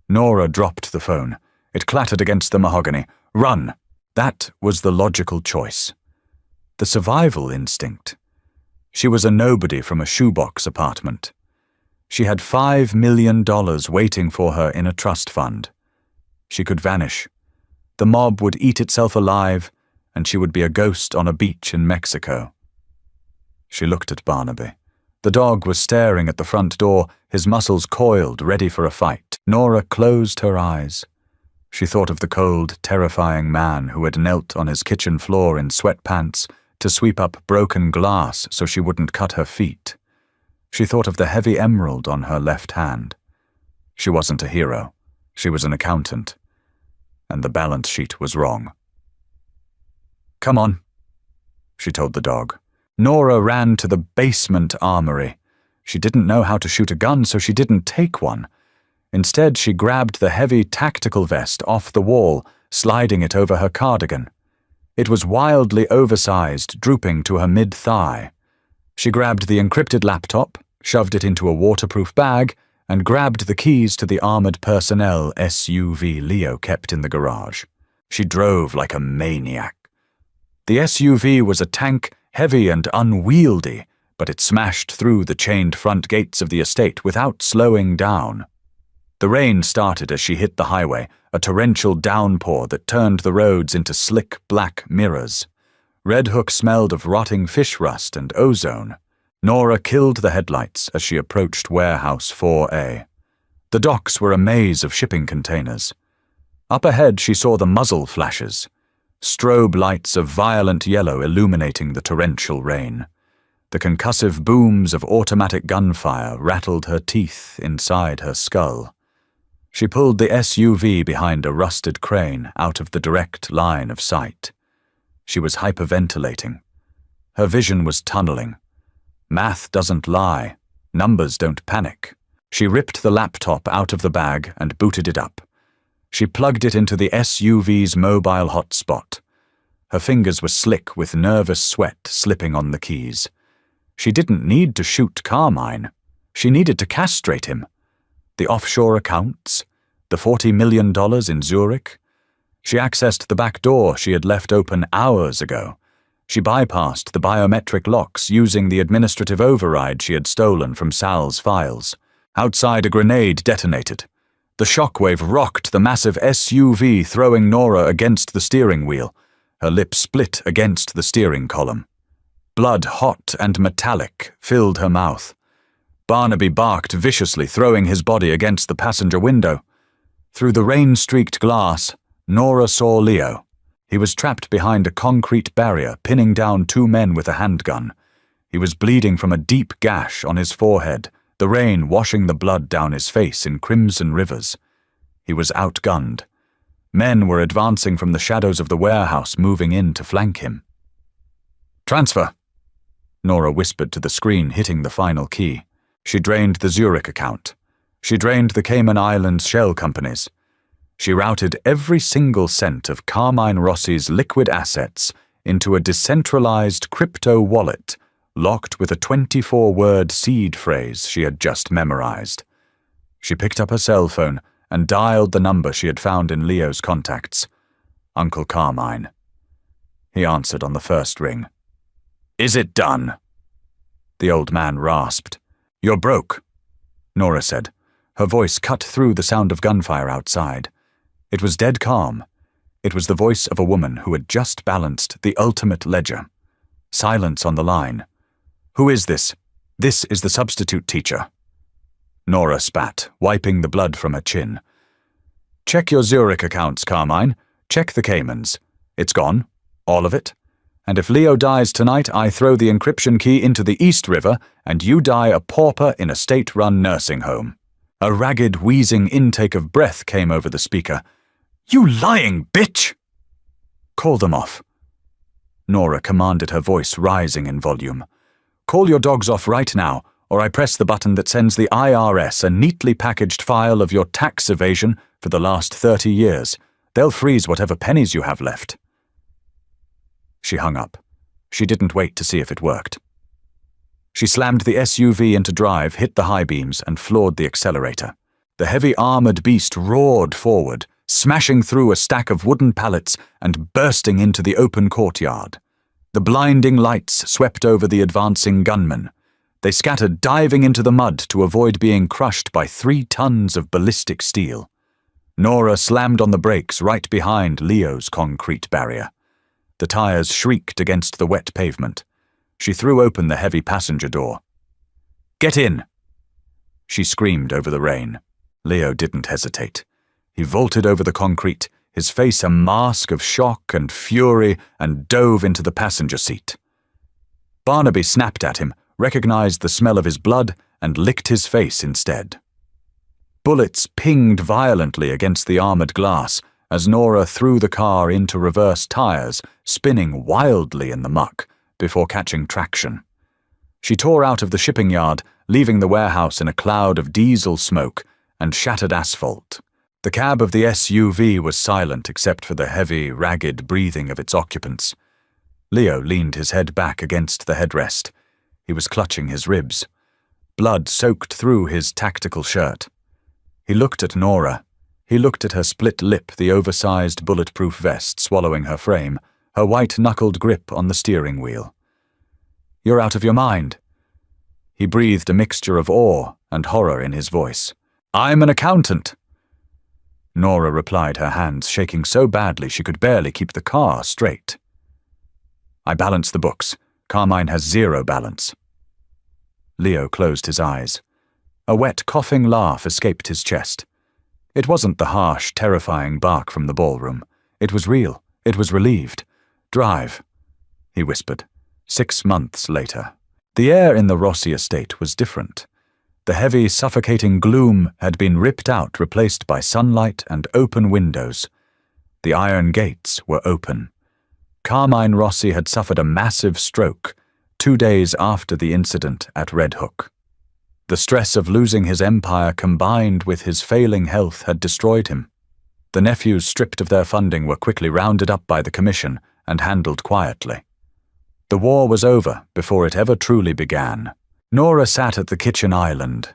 Nora dropped the phone. It clattered against the mahogany. Run. That was the logical choice. The survival instinct. She was a nobody from a shoebox apartment. She had $5 million waiting for her in a trust fund. She could vanish. The mob would eat itself alive, and she would be a ghost on a beach in Mexico. She looked at Barnaby. The dog was staring at the front door, his muscles coiled, ready for a fight. Nora closed her eyes. She thought of the cold, terrifying man who had knelt on his kitchen floor in sweatpants to sweep up broken glass so she wouldn't cut her feet. She thought of the heavy emerald on her left hand. She wasn't a hero. She was an accountant. And the balance sheet was wrong. Come on, she told the dog. Nora ran to the basement armory. She didn't know how to shoot a gun, so she didn't take one. Instead, she grabbed the heavy tactical vest off the wall, sliding it over her cardigan. It was wildly oversized, drooping to her mid-thigh. She grabbed the encrypted laptop, shoved it into a waterproof bag, and grabbed the keys to the armored personnel SUV Leo kept in the garage. She drove like a maniac. The SUV was a tank, heavy and unwieldy, but it smashed through the chained front gates of the estate without slowing down. The rain started as she hit the highway, a torrential downpour that turned the roads into slick black mirrors. Red Hook smelled of rotting fish rust and ozone. Nora killed the headlights as she approached Warehouse 4A. The docks were a maze of shipping containers. Up ahead she saw the muzzle flashes, strobe lights of violent yellow illuminating the torrential rain. The concussive booms of automatic gunfire rattled her teeth inside her skull. She pulled the SUV behind a rusted crane out of the direct line of sight. She was hyperventilating. Her vision was tunneling. Math doesn't lie. Numbers don't panic. She ripped the laptop out of the bag and booted it up. She plugged it into the SUV's mobile hotspot. Her fingers were slick with nervous sweat slipping on the keys. She didn't need to shoot Carmine. She needed to castrate him. The offshore accounts, the $40 million in Zurich. She accessed the back door she had left open hours ago. She bypassed the biometric locks using the administrative override she had stolen from Sal's files. Outside, a grenade detonated. The shockwave rocked the massive SUV, throwing Nora against the steering wheel. Her lip split against the steering column. Blood, hot and metallic, filled her mouth. Barnaby barked viciously, throwing his body against the passenger window. Through the rain-streaked glass, Nora saw Leo. He was trapped behind a concrete barrier, pinning down two men with a handgun. He was bleeding from a deep gash on his forehead, the rain washing the blood down his face in crimson rivers. He was outgunned. Men were advancing from the shadows of the warehouse, moving in to flank him. Transfer, Nora whispered to the screen, hitting the final key. She drained the Zurich account. She drained the Cayman Islands shell companies. She routed every single cent of Carmine Rossi's liquid assets into a decentralized crypto wallet, locked with a 24-word seed phrase she had just memorized. She picked up her cell phone and dialed the number she had found in Leo's contacts. Uncle Carmine. He answered on the first ring. Is it done? The old man rasped. You're broke, Nora said. Her voice cut through the sound of gunfire outside. It was dead calm. It was the voice of a woman who had just balanced the ultimate ledger. Silence on the line. Who is this? This is the substitute teacher. Nora spat, wiping the blood from her chin. Check your Zurich accounts, Carmine. Check the Caymans. It's gone. All of it. And if Leo dies tonight, I throw the encryption key into the East River, and you die a pauper in a state-run nursing home. A ragged, wheezing intake of breath came over the speaker. You lying bitch! Call them off. Nora commanded, her voice rising in volume. Call your dogs off right now, or I press the button that sends the IRS a neatly packaged file of your tax evasion for the last 30 years. They'll freeze whatever pennies you have left. She hung up. She didn't wait to see if it worked. She slammed the SUV into drive, hit the high beams, and floored the accelerator. The heavy armored beast roared forward, smashing through a stack of wooden pallets and bursting into the open courtyard. The blinding lights swept over the advancing gunmen. They scattered, diving into the mud to avoid being crushed by 3 tons of ballistic steel. Nora slammed on the brakes right behind Leo's concrete barrier. The tires shrieked against the wet pavement. She threw open the heavy passenger door. Get in! She screamed over the rain. Leo didn't hesitate. He vaulted over the concrete, his face a mask of shock and fury, and dove into the passenger seat. Barnaby snapped at him, recognized the smell of his blood, and licked his face instead. Bullets pinged violently against the armored glass as Nora threw the car into reverse tires, spinning wildly in the muck before catching traction. She tore out of the shipping yard, leaving the warehouse in a cloud of diesel smoke and shattered asphalt. The cab of the SUV was silent except for the heavy, ragged breathing of its occupants. Leo leaned his head back against the headrest. He was clutching his ribs. Blood soaked through his tactical shirt. He looked at Nora. He looked at her split lip, the oversized bulletproof vest swallowing her frame, her white-knuckled grip on the steering wheel. You're out of your mind. He breathed a mixture of awe and horror in his voice. I'm an accountant. Nora replied, her hands shaking so badly she could barely keep the car straight. I balance the books. Carmine has 0 balance. Leo closed his eyes. A wet, coughing laugh escaped his chest. It wasn't the harsh, terrifying bark from the ballroom. It was real. It was relieved. Drive, he whispered. 6 months later. The air in the Rossi estate was different. The heavy, suffocating gloom had been ripped out, replaced by sunlight and open windows. The iron gates were open. Carmine Rossi had suffered a massive stroke 2 days after the incident at Red Hook. The stress of losing his empire combined with his failing health had destroyed him. The nephews stripped of their funding were quickly rounded up by the commission and handled quietly. The war was over before it ever truly began. Nora sat at the kitchen island.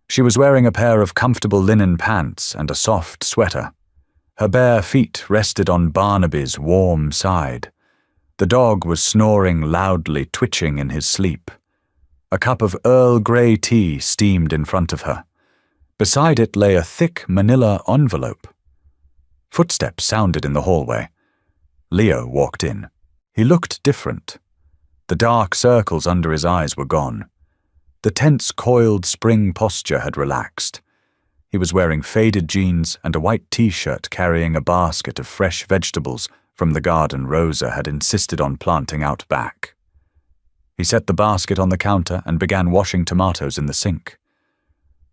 She was wearing a pair of comfortable linen pants and a soft sweater. Her bare feet rested on Barnaby's warm side. The dog was snoring loudly, twitching in his sleep. A cup of Earl Grey tea steamed in front of her. Beside it lay a thick manila envelope. Footsteps sounded in the hallway. Leo walked in. He looked different. The dark circles under his eyes were gone. The tense, coiled spring posture had relaxed. He was wearing faded jeans and a white t-shirt carrying a basket of fresh vegetables from the garden Rosa had insisted on planting out back. He set the basket on the counter and began washing tomatoes in the sink.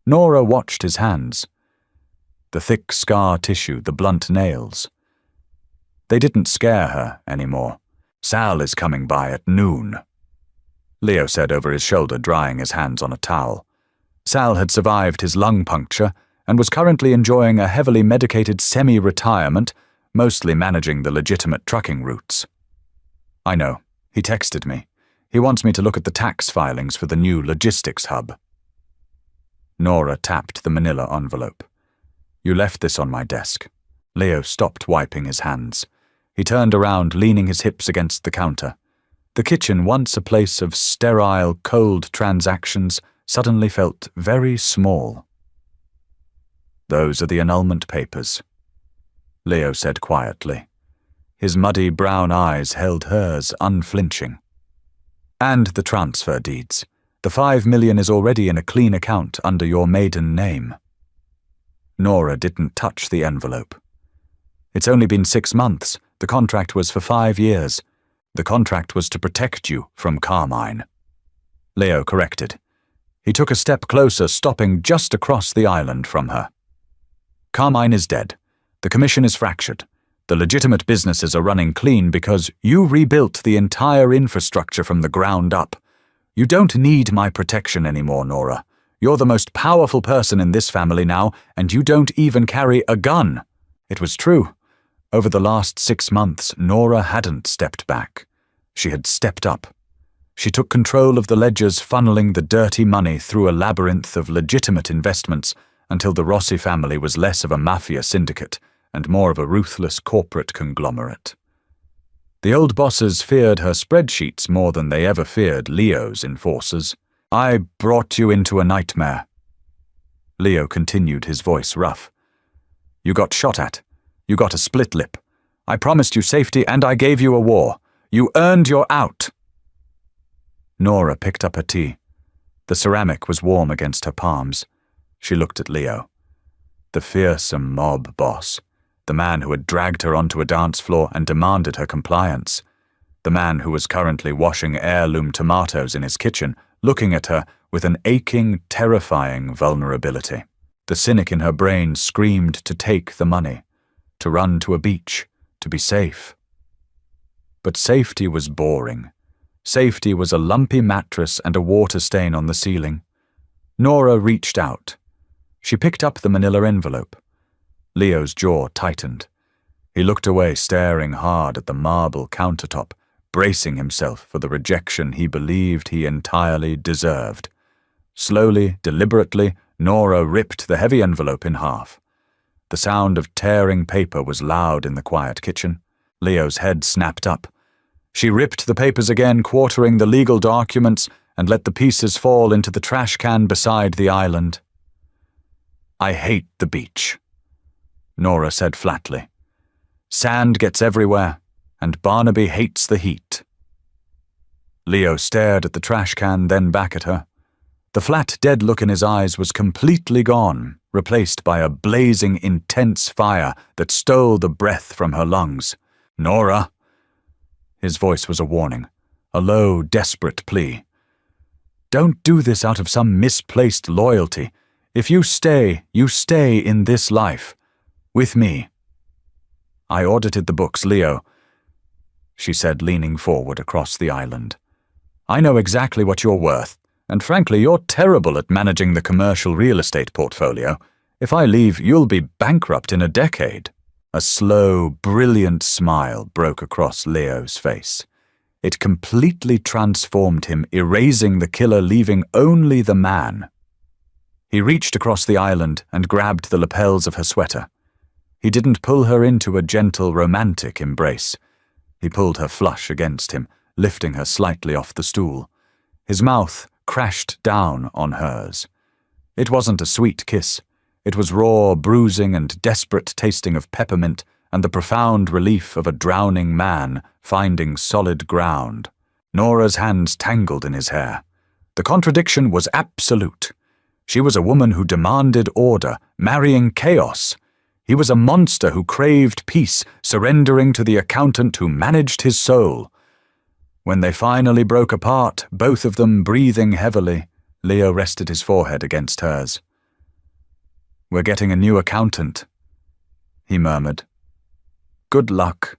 Nora watched his hands. The thick scar tissue, the blunt nails. They didn't scare her anymore. Sal is coming by at noon, Leo said over his shoulder, drying his hands on a towel. Sal had survived his lung puncture and was currently enjoying a heavily medicated semi-retirement, mostly managing the legitimate trucking routes. I know. He texted me. He wants me to look at the tax filings for the new logistics hub. Nora tapped the manila envelope. You left this on my desk. Leo stopped wiping his hands. He turned around, leaning his hips against the counter. The kitchen, once a place of sterile, cold transactions, suddenly felt very small. Those are the annulment papers, Leo said quietly. His muddy brown eyes held hers unflinching. And the transfer deeds. The 5 million is already in a clean account under your maiden name." Nora didn't touch the envelope. "It's only been 6 months. The contract was for 5 years. The contract was to protect you from Carmine." Leo corrected. He took a step closer, stopping just across the island from her. "Carmine is dead. The commission is fractured. The legitimate businesses are running clean because you rebuilt the entire infrastructure from the ground up. You don't need my protection anymore, Nora. You're the most powerful person in this family now, and you don't even carry a gun." It was true. Over the last 6 months, Nora hadn't stepped back. She had stepped up. She took control of the ledgers, funneling the dirty money through a labyrinth of legitimate investments until the Rossi family was less of a mafia syndicate and more of a ruthless corporate conglomerate. The old bosses feared her spreadsheets more than they ever feared Leo's enforcers. "I brought you into a nightmare." Leo continued, his voice rough. "You got shot at. You got a split lip. I promised you safety and I gave you a war. You earned your out." Nora picked up her tea. The ceramic was warm against her palms. She looked at Leo. The fearsome mob boss. The man who had dragged her onto a dance floor and demanded her compliance. The man who was currently washing heirloom tomatoes in his kitchen, looking at her with an aching, terrifying vulnerability. The cynic in her brain screamed to take the money, to run to a beach, to be safe. But safety was boring. Safety was a lumpy mattress and a water stain on the ceiling. Nora reached out. She picked up the manila envelope. Leo's jaw tightened. He looked away, staring hard at the marble countertop, bracing himself for the rejection he believed he entirely deserved. Slowly, deliberately, Nora ripped the heavy envelope in half. The sound of tearing paper was loud in the quiet kitchen. Leo's head snapped up. She ripped the papers again, quartering the legal documents, and let the pieces fall into the trash can beside the island. "I hate the beach," Nora said flatly. "Sand gets everywhere, and Barnaby hates the heat." Leo stared at the trash can, then back at her. The flat, dead look in his eyes was completely gone, replaced by a blazing, intense fire that stole the breath from her lungs. "Nora!" His voice was a warning, a low, desperate plea. "Don't do this out of some misplaced loyalty. If you stay in this life. With me." "I audited the books, Leo," she said, leaning forward across the island. "I know exactly what you're worth, and frankly, you're terrible at managing the commercial real estate portfolio. If I leave, you'll be bankrupt in a decade." A slow, brilliant smile broke across Leo's face. It completely transformed him, erasing the killer, leaving only the man. He reached across the island and grabbed the lapels of her sweater. He didn't pull her into a gentle, romantic embrace. He pulled her flush against him, lifting her slightly off the stool. His mouth crashed down on hers. It wasn't a sweet kiss. It was raw, bruising, and desperate tasting of peppermint and the profound relief of a drowning man finding solid ground. Nora's hands tangled in his hair. The contradiction was absolute. She was a woman who demanded order, marrying chaos. He was a monster who craved peace, surrendering to the accountant who managed his soul. When they finally broke apart, both of them breathing heavily, Leo rested his forehead against hers. "We're getting a new accountant," he murmured. "Good luck,"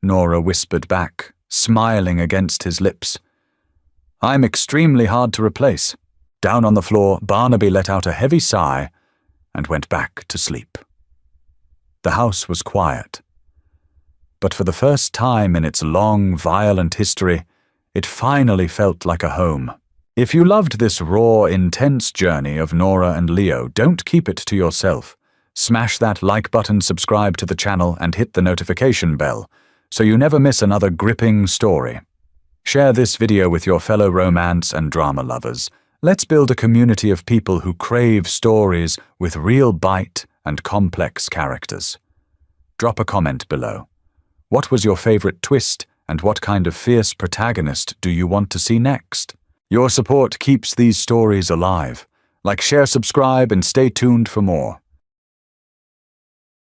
Nora whispered back, smiling against his lips. "I'm extremely hard to replace." Down on the floor, Barnaby let out a heavy sigh and went back to sleep. The house was quiet. But for the first time in its long, violent history, it finally felt like a home. If you loved this raw, intense journey of Nora and Leo, don't keep it to yourself. Smash that like button, subscribe to the channel, and hit the notification bell, so you never miss another gripping story. Share this video with your fellow romance and drama lovers. Let's build a community of people who crave stories with real bite and complex characters. Drop a comment below. What was your favorite twist, and what kind of fierce protagonist do you want to see next? Your support keeps these stories alive. Like, share, subscribe, and stay tuned for more.